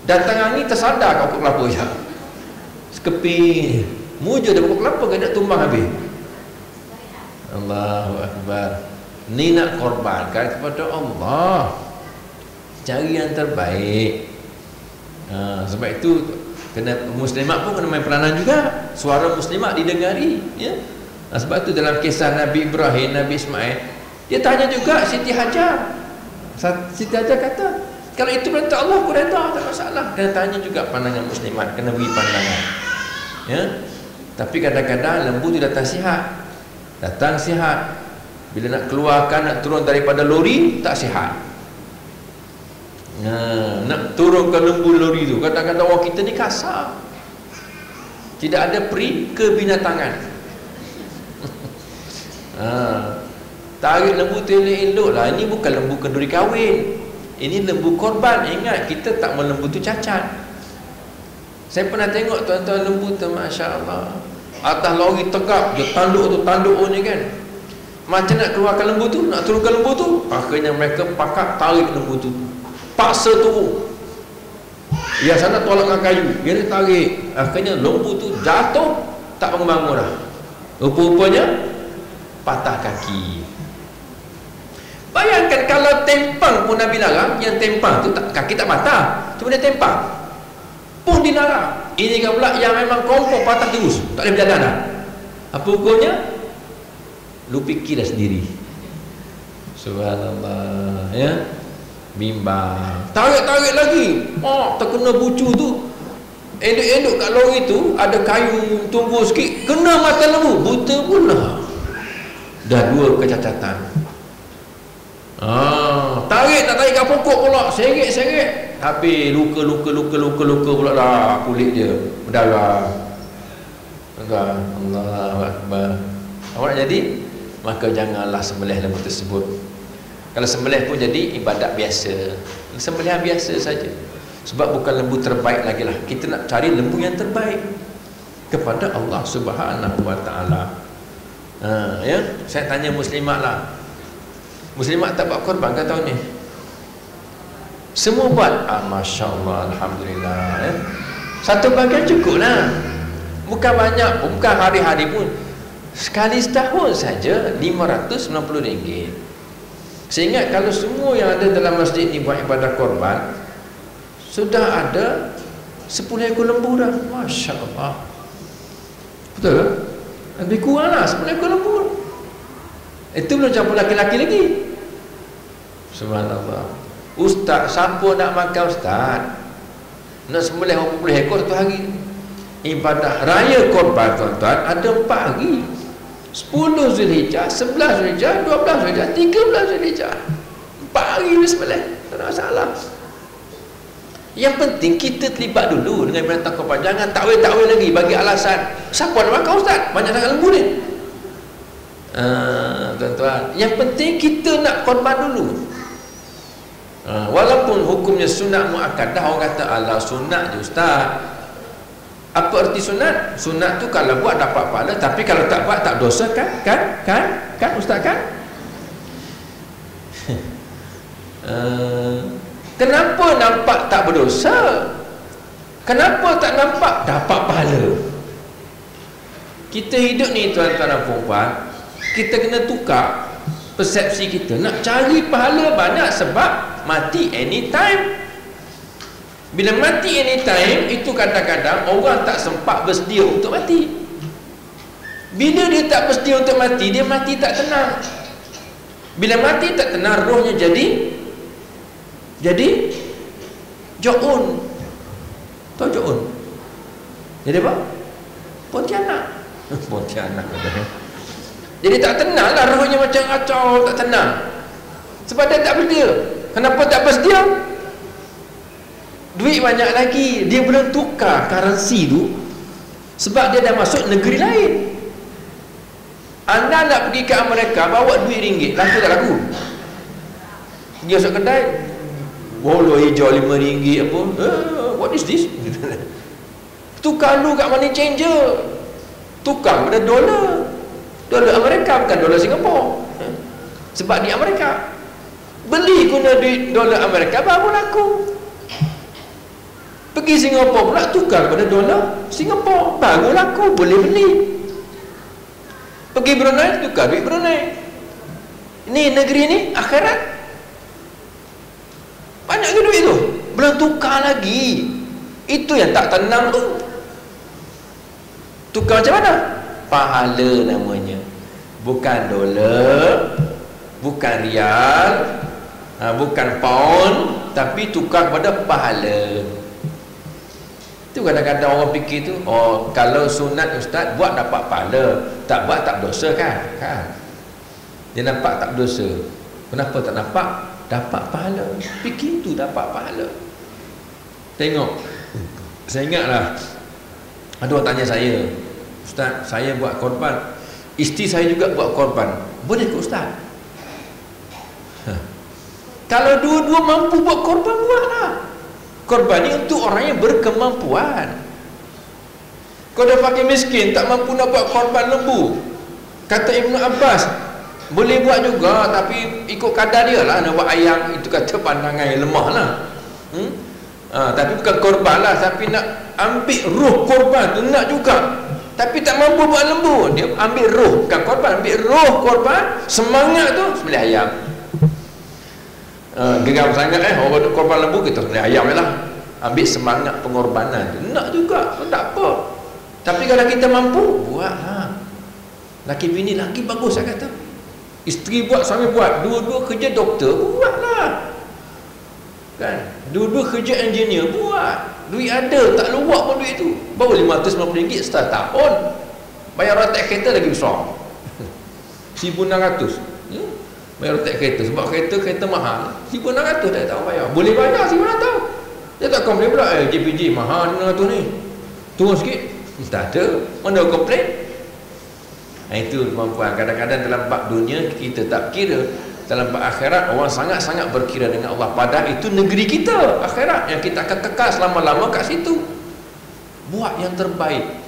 datang angin tersadar kat pokok kelapa je. Sekepi muja dari pokok kelapa kan nak tumbang habis. Allahu Akbar. Ni nak korbankan kepada Allah, cari yang terbaik. Sebab itu kena, muslimat pun kena main peranan juga, suara muslimat didengari ya. Sebab itu dalam kisah Nabi Ibrahim, Nabi Ismail, dia tanya juga Siti Hajar. Siti Hajar kata, kalau itu perintah Allah, aku redha, tak masalah. Kena tanya juga pandangan muslimat, kena beri pandangan ya. Tapi kadang-kadang lembu tu datang sihat, bila nak keluarkan, nak turun daripada lori tak sihat. Nak turunkan lembu lori tu, kadang-kadang orang kita ni kasar, tidak ada peri kebinatangan. Tarik lembu tu elok lah. Ini bukan lembu kenduri kahwin, ini lembu korban. Ingat, kita tak mau lembu tu cacat. Saya pernah tengok tuan-tuan lembu tu, Masya Allah, atas lori tegak, dia tanduk ni kan, macam nak keluarkan lembu tu, nak turunkan lembu tu. Akhirnya mereka pakat tarik lembu tu, paksa turun. Yang sana tolak dengan kayu, dia ni tarik. Akhirnya lembu tu jatuh, tak bangun-bangun dah. Rupa-rupanya patah kaki. Bayangkan kalau tempang pun Nabi larang. Yang tempang tu kaki tak patah, cuma dia tempang pun dilarang. Ini kan pula yang memang kompok patah terus, tak boleh berjalan dah. Apa hukumnya? Lu fikir dah sendiri. Subhanallah ya. Bimbang, tarik lagi, terkena bucu tu, enduk-enduk kat lori tu ada kayu tumbuh sikit, kena mata lembu, buta pula. Dah dua kecacatan. Tarik tak tarik kat pokok pula, seret, habis luka pula lah kulit dia, berdarah. Allahu Akbar. Awak jadi, maka janganlah sembelih lembu tersebut. Kalau sembelih pun jadi ibadat biasa, sembelihan biasa saja. Sebab bukan lembu terbaik lagi lah. Kita nak cari lembu yang terbaik kepada Allah Subhanahu wa ta'ala. Ya, saya tanya muslimat lah. Muslimat tak buat korban ke tahun ni? Semua buat. Masya Allah, alhamdulillah. Ya. Satu bagian cukup lah. Bukan banyak, bukan hari-hari pun. Sekali setahun saja RM590. Saya ingat kalau semua yang ada dalam masjid ni buat ibadah korban, sudah ada 10 ekor lembu dah. Masya Allah. Betul tak? Lebih kurang lah 10 ekor lembu. Itu belum campur laki-laki lagi. Subhanallah. Ustaz, siapa nak makan ustaz? Nak sembelih 40 ekor satu hari. Ibadah raya korban tuan-tuan ada 4 hari. 10 Zulhijjah, 11 Zulhijjah, 12 Zulhijjah, 13 Zulhijjah. 4 hari dia sembelih. Tak ada masalah. Yang penting kita terlibat dulu dengan binatang korban. Jangan takwil-takwil lagi bagi alasan siapa nak makan ustaz? Banyak sangat lembu ni. Tuan-tuan, yang penting kita nak korban dulu. Walaupun hukumnya sunat muakkadah, orang kata ala sunat je ustaz. Apa erti sunat? Sunat tu kalau buat dapat pahala, tapi kalau tak buat tak dosa kan? Kan ustaz kan? Kenapa nampak tak berdosa? Kenapa tak nampak dapat pahala? Kita hidup ni tuan-tuan dan puan, kita kena tukar persepsi kita. Nak cari pahala banyak sebab mati anytime. Bila mati anytime, itu kadang-kadang orang tak sempat bersedia untuk mati. Bila dia tak bersedia untuk mati, dia mati tak tenang. Bila mati tak tenang, rohnya jadi Jo'un. Tahu Jo'un? Jadi apa? Pontianak. Pontianak katanya. Jadi tak tenang lah, rohnya macam kacau, tak tenang. Sebab dia tak bersedia. Kenapa tak bersedia? Duit banyak lagi, dia belum tukar currency tu. Sebab dia dah masuk negeri lain. Anda nak pergi ke Amerika, bawa duit ringgit, laku tak laku? Pergi masuk kedai, bolo hijau RM5 apa? What is this? Tukar lu kat money changer. Tukar pada dolar. Dolar Amerika, bukan dolar Singapura. Sebab di Amerika. Beli guna duit dolar Amerika, baru laku. Pergi Singapura pula, tukar pada dolar Singapura, baru laku, boleh beli. Pergi Brunei, tukar duit Brunei. Ini negeri ni akhirat. Banyak ke duit tu? Belum tukar lagi. Itu yang tak tenang tu. Tukar macam mana? Pahala namanya. Bukan dolar, bukan rial, bukan pound, tapi tukar kepada pahala. Itu kadang-kadang orang fikir tu, oh kalau sunat ustaz buat dapat pahala, tak buat tak berdosa kan? Dia nampak tak berdosa. Kenapa tak nampak? Dapat pahala. Fikir tu dapat pahala. Tengok, saya ingatlah ada orang tanya saya, ustaz saya buat korban, isteri saya juga buat korban, boleh ke ustaz? Kalau dua-dua mampu buat korban, buatlah. Korban ni untuk orang yang berkemampuan. Kau dah pakai miskin, tak mampu nak buat korban lembu, kata Ibnu Abbas, boleh buat juga, tapi ikut kadar dia lah. Nak buat ayam, itu kata pandangan yang lemah lah. Tapi bukan korban lah, tapi nak ambil roh korban tu nak juga, tapi tak mampu buat lembu. Dia ambil roh, bukan korban, ambil roh korban, semangat tu sembelih ayam. Geram sangat orang korban lembu, kita sembelih ayam je lah. Ambil semangat pengorbanan tu nak juga, tak apa. Tapi kalau kita mampu, buatlah. Laki bini lagi bagus saya kata. Isteri buat, suami buat, dua-dua kerja doktor, buatlah. Kan? Dua-dua kerja engineer, buat. Duit ada, tak luak pun duit tu. Baru RM590 setahun tahun. Bayar rotek kereta lagi besar. RM1,600. Bayar rotek kereta, sebab kereta mahal. RM1,600 tak tahu bayar. Boleh bayar RM1,600. Dia tak komplain pula, JPJ mahal RM600 ni, turun sikit. Tak ada, mana komplain. Itu kemampuan. Kadang-kadang dalam bab dunia kita tak kira, dalam bab akhirat orang sangat-sangat berkira dengan Allah. Padahal itu negeri kita, akhirat, yang kita akan kekal selama-lama kat situ. Buat yang terbaik.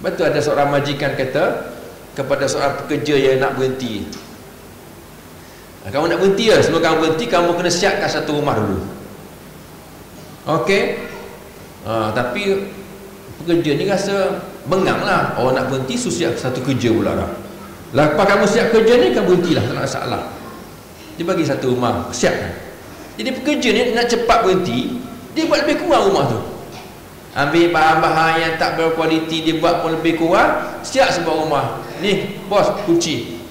Betul ada seorang majikan kata, kepada seorang pekerja yang nak berhenti. Kamu nak berhenti lah, sebelum kamu berhenti kamu kena siapkan satu rumah dulu. Okey. Tapi pekerja ni rasa bengang lah, orang nak berhenti siap satu kerja pula dah. Lepas kamu siap kerja ni, kamu berhentilah, tak ada masalah. Dia bagi satu rumah, siapkan. Jadi pekerja ni nak cepat berhenti, dia buat lebih kurang rumah tu. Ambil bahan-bahan yang tak berkualiti, dia buat pun lebih kurang, siap sebuah rumah. Ni bos, kunci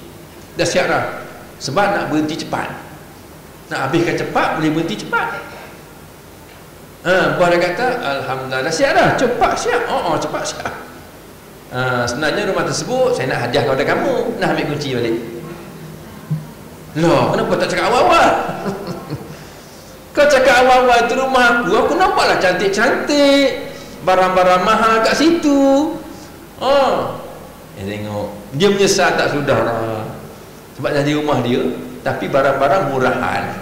dah siap dah. Sebab nak berhenti cepat, nak habiskan cepat, boleh berhenti cepat. Bos dah kata alhamdulillah dah siap dah, cepat siap. Cepat siap. Sebenarnya rumah tersebut saya nak hadiah kepada kamu, nak ambil kunci balik. Loh, kenapa tak cakap awal-awal? Kau cakap awal-awal tu rumah aku nampaklah cantik-cantik, barang-barang mahal kat situ. Tengok, dia menyesal tak sudah lah. Sebab jadi rumah dia, tapi barang-barang murahan.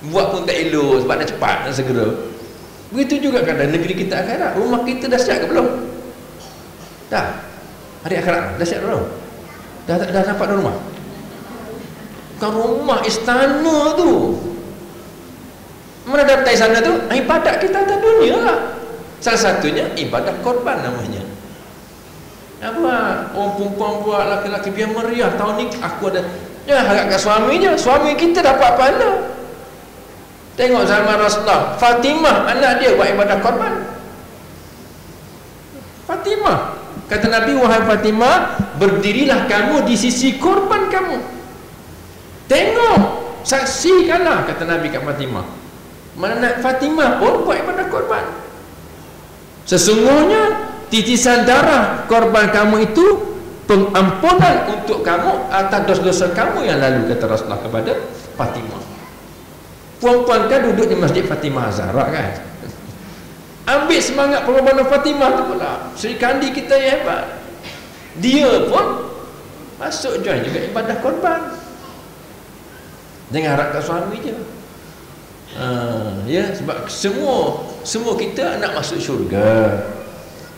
Buat pun tak elok, sebab nak cepat, nak segera. Begitu juga kan dalam negeri kita akhirat. Rumah kita dah siap ke belum? Dah. Hari akhirat dah siap belum? Dah nampak dah rumah? Bukan rumah, istana tu. Mana daftar sana tu? Ibadat kita atas dunia lah. Salah satunya ibadah korban namanya. Apa? Orang perempuan buat, laki-laki biar meriah. Tahun ni aku ada, ya harapkan suami je. Suami kita dapat pahala. Tengok zaman Rasulullah, Fatimah anak dia buat ibadah korban. Fatimah, kata Nabi, wahai Fatimah, berdirilah kamu di sisi korban kamu. Tengok, saksikanlah, kata Nabi kat Fatimah. Mana Fatimah pun buat ibadah korban. Sesungguhnya titisan darah korban kamu itu pengampunan untuk kamu atas dosa-dosa kamu yang lalu, kata Rasulullah kepada Fatimah. Puan-puan kan duduk di Masjid Fatimah Zahra kan, ambil semangat pengorbanan Fatimah tu pula. Sri Kandi kita yang hebat, dia pun masuk join juga ibadah korban. Jangan harapkan suami je. Ya, sebab semua kita nak masuk syurga.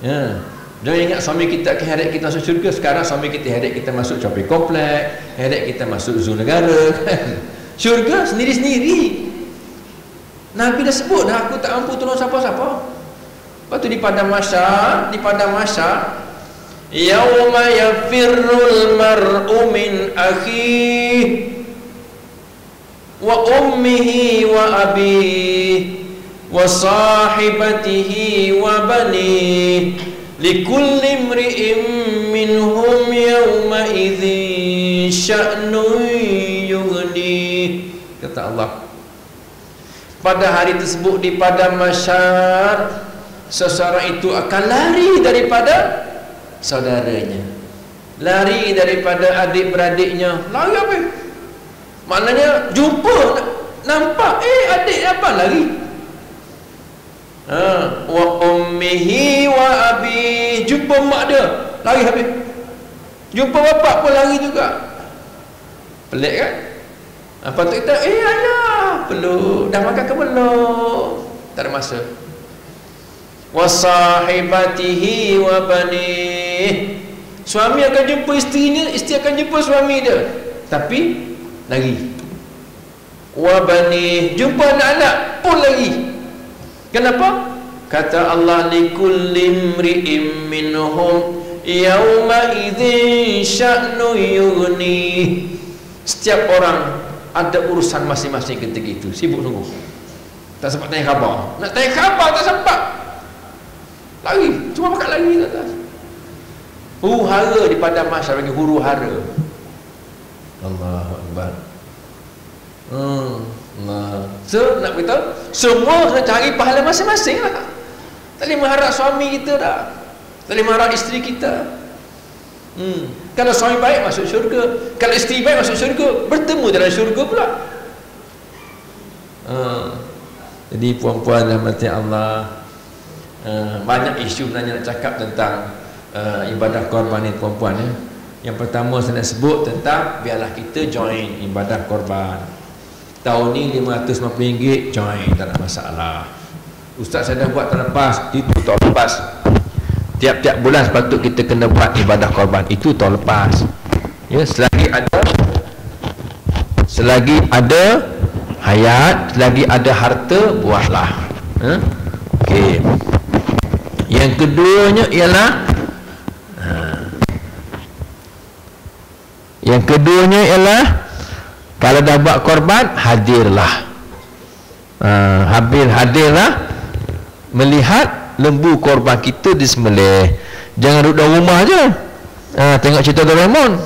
Ya, jangan ingat suami kita akan heret kita masuk syurga. Sekarang suami kita heret kita masuk shopping komplek, heret kita masuk zoo negara kan. Syurga sendiri-sendiri. Nabi dah sebut dah, aku tak mampu tolong siapa-siapa. Lepas tu di padang mahsyar, yauma yafirrul mar'u min akhihi wa ummihi wa abihi wa sahibatihi wa banihi likulli imri'in minhum yawma idzin sya'nun yughni, kata Allah. Pada hari tersebut di padang mahsyar, seseorang itu akan lari daripada saudaranya, lari daripada adik-beradiknya. Lari apa? Maknanya jumpa, nampak, adik apa, lari. Wa ummihi wa abi, jumpa mak dia, lari habis. Jumpa bapak pun lari juga. Pelik kan? Lepas tu kita, ayah, belum, dah makan ke belum? Tak ada masa. Wa sahibatihi wa banih, suami akan jumpa isterinya, isteri akan jumpa suami dia, tapi lagi. Wa banih, jumpa anak-anak pun lagi. Kenapa? Kata Allah, likulli imri'in minhum yawma idzin sya'nu yughni. Setiap orang ada urusan masing-masing ketika itu, sibuk sungguh, tak sempat tanya khabar. Nak tanya khabar tak sempat, lari, cuma pakat lari ke atas. Huru-hara di padang mahsyar, bagi huru-hara. Allahu Akbar. So nak beritahu, semua kena cari pahala masing-masing lah. Tak boleh mengharap suami kita dah, tak boleh mengharap isteri kita. Kalau suami baik masuk syurga, kalau isteri baik masuk syurga, bertemu dalam syurga pula. Jadi puan-puan dan mati Allah, banyak isu sebenarnya nak cakap tentang ibadah korban ni puan-puan ya. Yang pertama saya nak sebut tentang biarlah kita join ibadah korban. Tahun ni RM550 join, tak ada masalah. Ustaz saya dah buat tahun lepas, itu tahun lepas tiap-tiap bulan sepatut kita kena buat ibadah korban. Itu tahun lepas. Ya, selagi ada hayat, selagi ada harta, buatlah. Okey. Yang keduanya ialah kalau dah buat korban, hadirlah. Hadirlah melihat lembu korban kita disembelih. Jangan duduk dalam rumah je. Tengok cerita Doraemon.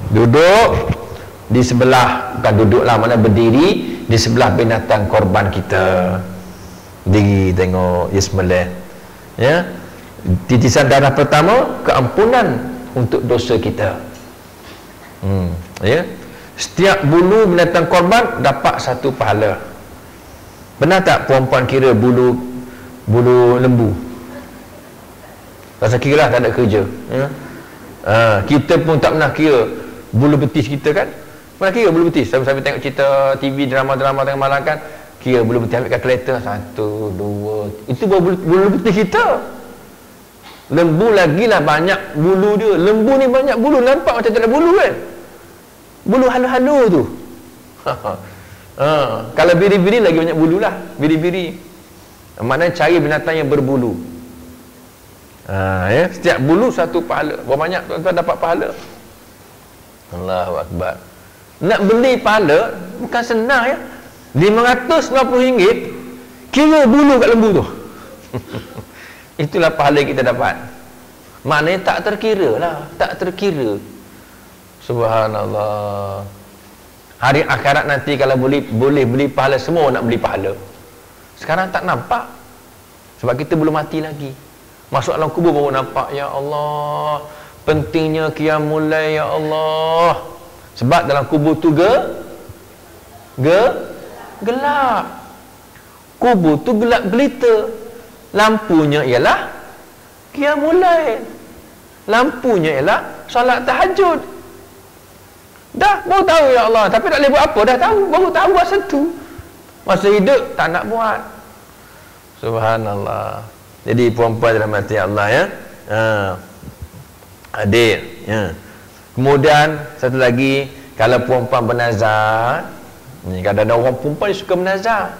Duduk di sebelah, bukan duduklah, mana berdiri di sebelah binatang korban kita. Diri tengok dia sembelih. Ya. Titisan darah pertama, keampunan untuk dosa kita. Ya. Setiap bulu binatang korban dapat satu pahala. Pernah tak puan-puan kira bulu lembu? Rasa kira lah, tak ada kerja. Ya. Kita pun tak pernah kira bulu betis kita kan. Pernah kira bulu betis? Sambil tengok cerita TV, drama-drama tengah malam kan, kira bulu betis, ambil kalkulator, 1, 2, itu bulu betis kita. Lembu lagilah banyak bulu dia. Lembu ni banyak bulu, nampak macam tak ada bulu kan. Bulu halu-halu tu. Kalau biri-biri lagi banyak bulu lah. Biri-biri maknanya cari binatang yang berbulu. Ya, setiap bulu satu pahala. Berapa banyak tuan-tuan dapat pahala? Allahu Akbar. Nak beli pahala bukan senang ya. RM590 kira bulu kat lembu tu. Itulah pahala kita dapat. Maknanya tak terkira lah. Tak terkira. Subhanallah. Hari akhirat nanti kalau boleh beli pahala, semua nak beli pahala. Sekarang tak nampak. Sebab kita belum mati lagi. Masuk dalam kubur baru nampak. Ya Allah, pentingnya qiyamul lail, ya Allah. Sebab dalam kubur tu gelap. Kubur tu gelap gelita. Lampunya ialah qiyamul lail. Lampunya ialah solat tahajud. Dah, baru tahu ya Allah. Tapi tak boleh buat apa, dah tahu. Baru tahu buat satu. Masa hidup, tak nak buat. Subhanallah. Jadi, puan-puan dalam hati Allah ya. Adil. Ya. Kemudian, satu lagi, kalau puan-puan bernazar, ni kadang-kadang orang perempuan suka bernazar.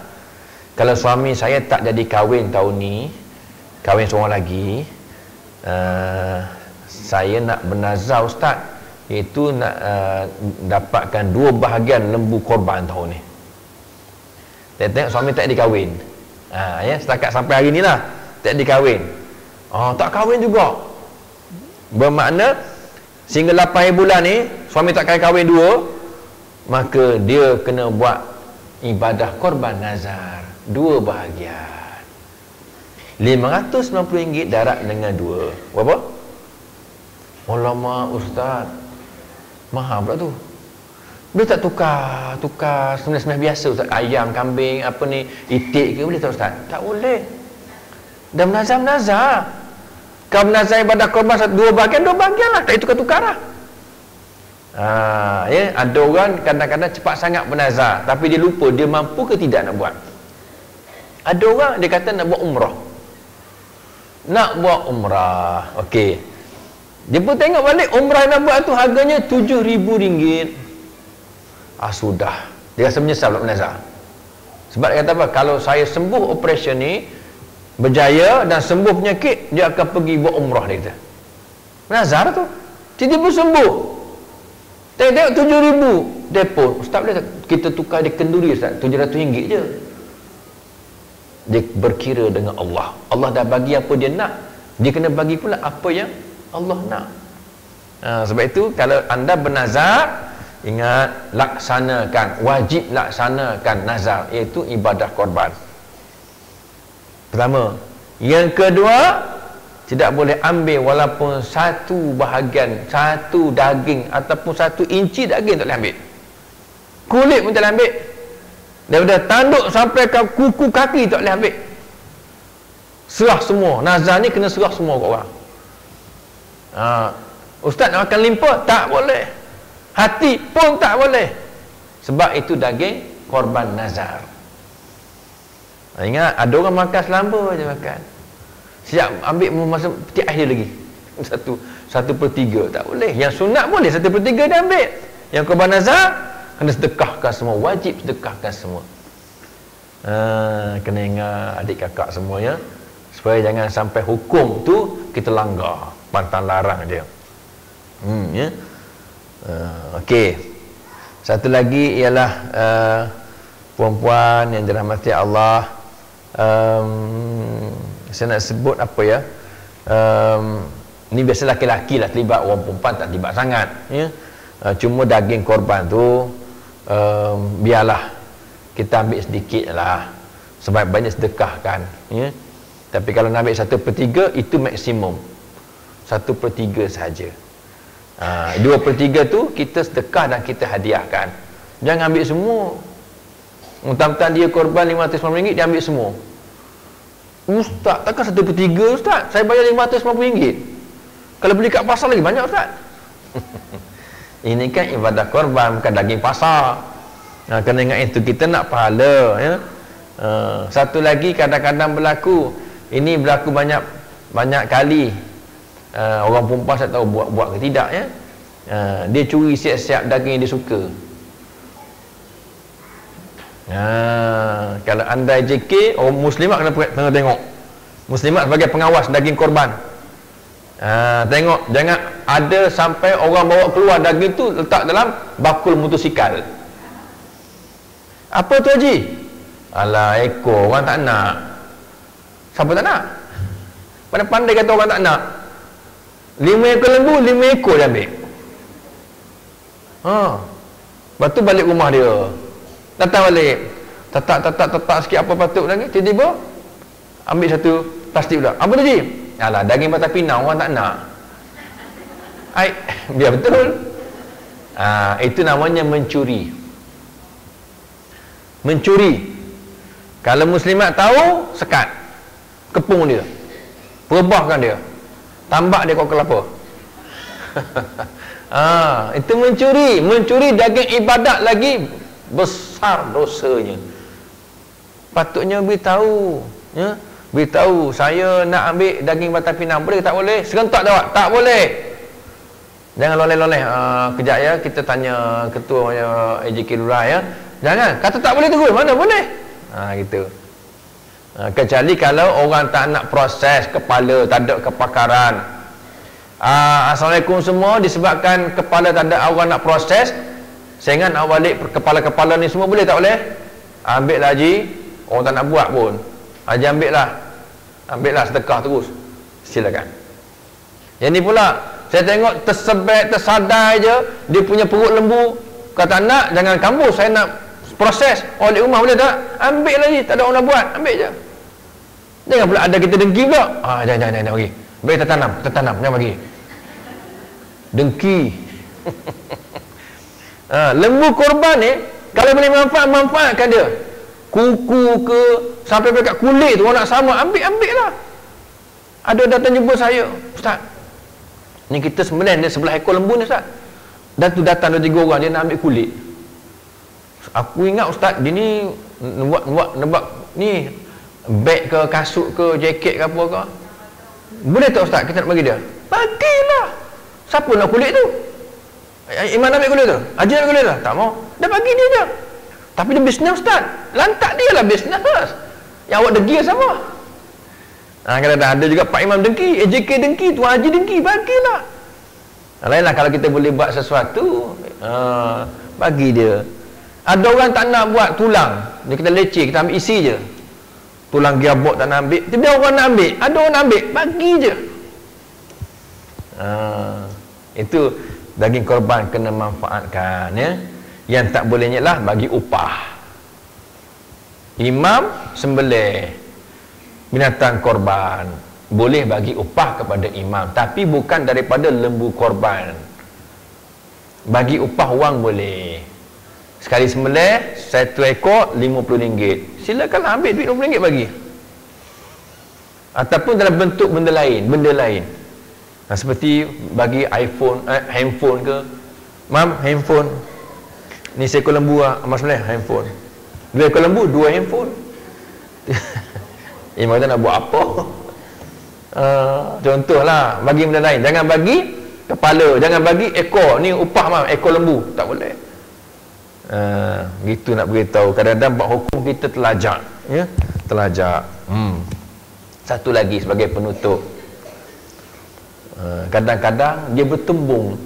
Kalau suami saya tak jadi kahwin tahun ni, kahwin seorang lagi, saya nak bernazar Ustaz, iaitu nak dapatkan 2 bahagian lembu korban tahun ni. Tengok suami tak dikahwin. Ya, setakat sampai hari ni lah tak dikahwin. Tak kahwin juga. Bermakna sehingga 8 bulan ni suami tak kahwin 2, maka dia kena buat ibadah korban nazar 2 bahagian. RM590 darat dengan 2. Berapa? Alamak Ustaz, mahal pula tu. Boleh tak tukar sembilan biasa Ustaz? Ayam, kambing, apa ni, itik ke, boleh tak Ustaz? Tak boleh. Dah menazar. Kalau menazar ibadah korban 2 bahagian lah, tak tukar lah. Ya, ada orang kadang-kadang cepat sangat bernazar, tapi dia lupa dia mampu ke tidak nak buat. Ada orang dia kata nak buat umrah. Okey, dia pun tengok balik umrah nak buat tu harganya RM7,000. Sudah, dia rasa menyesal nak bernazar. Sebab dia kata apa? Kalau saya sembuh operasi ni, berjaya dan sembuh penyakit, dia akan pergi buat umrah, dia kata. Bernazar tu, tiba-tiba sembuh. Tengok RM7,000. Dia pun, Ustaz boleh tak kita tukar di kenduri Ustaz, RM700 je. Dia berkira dengan Allah. Allah dah bagi apa dia nak, dia kena bagi pula apa yang Allah nak. Sebab itu kalau anda bernazar, ingat, laksanakan, wajib laksanakan nazar, iaitu ibadah korban. Pertama. Yang kedua, tidak boleh ambil walaupun 1 bahagian, 1 daging ataupun 1 inci daging, tak boleh ambil. Kulit pun tak boleh ambil. Daripada tanduk sampai ke kuku kaki tak boleh ambil. Serah semua. Nazar ni kena serah semua kat orang. Ustaz nak makan limpa? Tak boleh. Hati pun tak boleh. Sebab itu daging korban nazar. Ingat, ada orang makan selamba je makan. Siap ambil masa peti ais dia lagi. Satu per tiga tak boleh. Yang sunat boleh 1/3 dia ambil. Yang korban nazar kena sedekahkan semua, wajib sedekahkan semua. Kena ingat adik kakak semuanya, supaya jangan sampai hukum tu kita langgar, pantang larang dia. Ya. Okey. Satu lagi ialah puan-puan yang dirahmati Allah. Saya nak sebut apa ya? Ni biasa laki-laki lah terlibat, orang perempuan tak terlibat sangat, ya. Cuma daging korban tu biarlah kita ambil sedikit lah, sebaik-baiknya sedekahkan, ya. Tapi kalau nak ambil 1/3 itu maksimum, 1/3 saja. 2/3 tu kita sedekah dan kita hadiahkan. Jangan ambil semua. Mentang-mentang dia korban RM550, dia ambil semua. Ustaz, takkan 1/3 Ustaz? Saya bayar RM550. Kalau beli kat pasar lagi banyak Ustaz. Ini kan ibadah korban, bukan daging pasar. Kena ingat itu, kita nak pahala, ya. Satu lagi kadang-kadang berlaku, ini berlaku banyak kali. Orang perempuan saya tahu buat ke tidak, ya. Dia curi siap-siap daging yang dia suka. Kalau anda JK, orang muslimat kena tengok. Muslimat sebagai pengawas daging korban, tengok jangan ada sampai orang bawa keluar daging tu letak dalam bakul motosikal. Apa tu Haji? Alah, ekor orang tak nak. Siapa tak nak? Pandai-pandai kata orang tak nak. 5 ekor lembu, 5 ekor dia ambil. Lepas tu balik rumah dia, datang balik, tatak sikit apa patut lagi, tiba-tiba ambil satu plastik pula. Apa tu Haji? Alah, daging patah pinang, orang tak nak. Biar betul. Itu namanya mencuri. Kalau muslimat tahu, sekat, kepung dia, perebahkan dia, tambak dia kau kelapa. Itu mencuri daging ibadat, lagi besar dosanya. Patutnya beritahu, ya. Beritahu, saya nak ambil daging batang pinang, boleh ke tak boleh? Serentak jawab, tak boleh. Jangan loleh-loleh. Kejap ya, kita tanya ketua AJK Lurah, ya. Jangan, kata tak boleh terus, mana boleh? Gitu. Kecuali kalau orang tak nak proses kepala, tak ada kepakaran. Assalamualaikum semua, disebabkan kepala tak ada orang nak proses, saya ingat nak balik kepala-kepala ni semua, boleh tak boleh? Ambil lah Haji, orang tak nak buat pun. Haji ambil lah sedekah terus, silakan. Yang ni pula, saya tengok tersebet, tersadai je, dia punya perut lembu, kata nak, jangan kambuh, saya nak proses. Oleh rumah boleh tak? Ambil lagi, tak ada orang nak buat, ambil je. Jangan pula ada kita dengki pula. Jangan bagi. Baik, tertanam, jangan bagi. Dengki. Lembu korban ni, kalau boleh manfaatkan dia. Kuku ke, sampai dekat kulit tu orang nak sama, ambil lah. Ada datang jumpa saya, Ustaz, ni kita sembelih dia sebelah ekor lembu ni Ustaz. Dan tu datang 2-3 orang, dia nak ambil kulit. Aku ingat Ustaz, dia ni nebak ni beg ke, kasut ke, jaket ke apa ke. Boleh tak Ustaz kita nak bagi dia? Bagilah. Siapa nak kulit tu? Iman ambil kulit tu? Haji ambil kulit tu? Tak mau. Dah bagi dia je. Tapi dia bisnes Ustaz. Lantak dia lah bisnes. Yang awak dengki sama. Kadang-kadang ada juga Pak Imam dengki, AJK dengki, Tuan Haji dengki, bagilah. Lainlah kalau kita boleh buat sesuatu, bagi dia. Ada orang tak nak buat tulang, dia kita leceh, kita ambil isi je. Tulang gearbox tak nak ambil, tapi orang nak ambil, ada orang nak ambil, bagi je. Itu daging korban kena manfaatkan, ya. Yang tak bolehnya lah bagi upah. Imam sembelih binatang korban, boleh bagi upah kepada imam, tapi bukan daripada lembu korban. Bagi upah wang boleh. Sekali sembelih 1 ekor RM50. Silakan ambil duit RM50 bagi. Ataupun dalam bentuk benda lain. Seperti bagi iPhone, handphone ke. Mam, handphone. Ni seekor lembu Mas Melih, handphone. 2 ekor lembu, 2 handphone. Imam kata nak buat apa? Contohlah, bagi benda lain, jangan bagi kepala, jangan bagi ekor. Ni upah mah ekor lembu, tak boleh. Gitu nak beritahu. Kadang-kadang buat hukum kita terlajak, ya, terlajak. Satu lagi sebagai penutup, kadang-kadang dia bertembung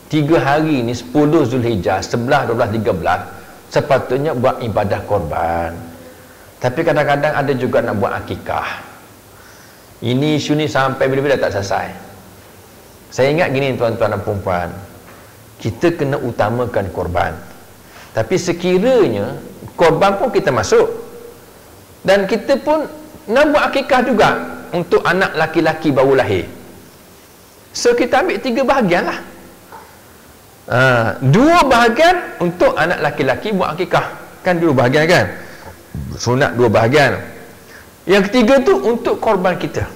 3 hari ni, 10 Zulhijjah, 11, 12, 13 sepatutnya buat ibadah korban, tapi kadang-kadang ada juga nak buat akikah. Ini isu ni sampai bila-bila tak selesai. Saya ingat gini tuan-tuan dan puan-puan, kita kena utamakan korban, tapi sekiranya korban pun kita masuk, dan kita pun nak buat akikah juga untuk anak laki-laki baru lahir. So kita ambil 3 bahagian lah. 2 bahagian untuk anak laki-laki buat akikah, kan 2 bahagian kan, sunat 2 bahagian. Yang ketiga tu untuk korban kita.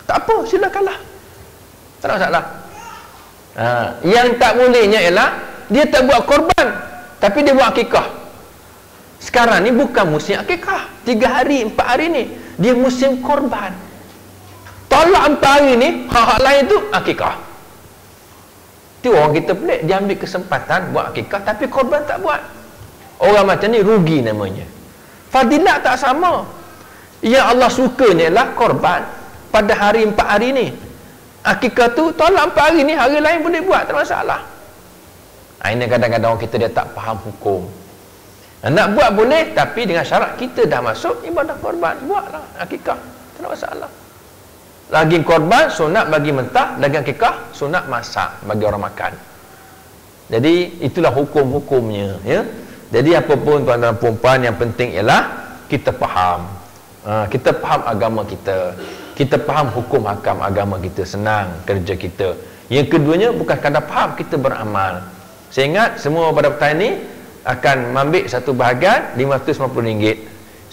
Tak apa, silakanlah, tak ada masalah. Yang tak bolehnya ialah dia tak buat korban tapi dia buat akikah. Sekarang ni bukan musim akikah, 3 hari 4 hari ni dia musim korban. Tolak 4 hari ni, hak lain tu akikah. Tu orang kita pelik, dia ambil kesempatan buat akikah tapi korban tak buat. Orang macam ni rugi namanya. Fadilat tak sama. Yang Allah sukanya ialah korban pada hari 4 hari ni. Akikah tu tolak 4 hari ni, hari lain boleh buat, tak masalah. Ini kadang-kadang orang kita dia tak faham hukum. Nak buat boleh, tapi dengan syarat kita dah masuk ibadah korban, buatlah akikah, tak ada masalah. Lagi korban sunat bagi mentah, lagi akikah sunat masak bagi orang makan. Jadi itulah hukum-hukumnya, ya. Jadi apa pun tuan-tuan dan puan-puan, yang penting ialah kita faham. Kita faham agama kita, kita faham hukum hakam agama kita, senang kerja kita. Yang keduanya bukan sekadar faham, kita beramal. Saya ingat semua pada petang ini akan mengambil satu bahagian RM550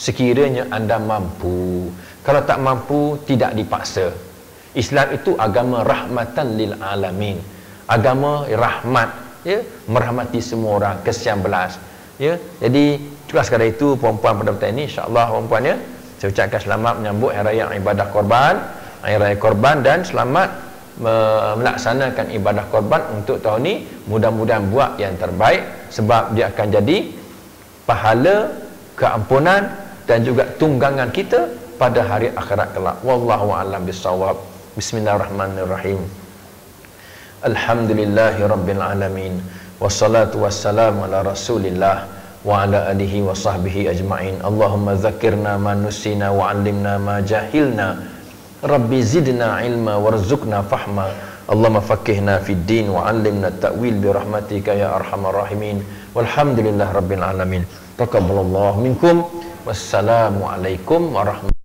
sekiranya anda mampu. Kalau tak mampu, tidak dipaksa. Islam itu agama rahmatan lil alamin, agama rahmat, ya, merahmati semua orang, kesian belas, ya. Jadi itulah sekadar itu puan-puan pada petang ini, insya-Allah puan-puan, ya. Saya ucapkan selamat menyambut hari raya ibadah korban, hari raya korban, dan selamat melaksanakan ibadah korban untuk tahun ini. Mudah-mudahan buat yang terbaik, sebab dia akan jadi pahala, keampunan dan juga tunggangan kita pada hari akhirat kelak. Wallahu a'lam bissawab. Bismillahirrahmanirrahim. Alhamdulillahirabbil alamin. Wassalatu wassalamu ala Rasulillah wa ala alihi wa sahbihi ajma'in. Allahumma dzakirna ma nusina wa 'allimna ma jahilna. Rabbi zidna ilma warzuqna fahma. Allahumma faqihna fid din wa 'allimna ta'wil bi rahmatika ya arhamar rahimin. Walhamdulillahirabbil alamin. Taqabbalallahu minkum. Wassalamu alaikum warahmatullahi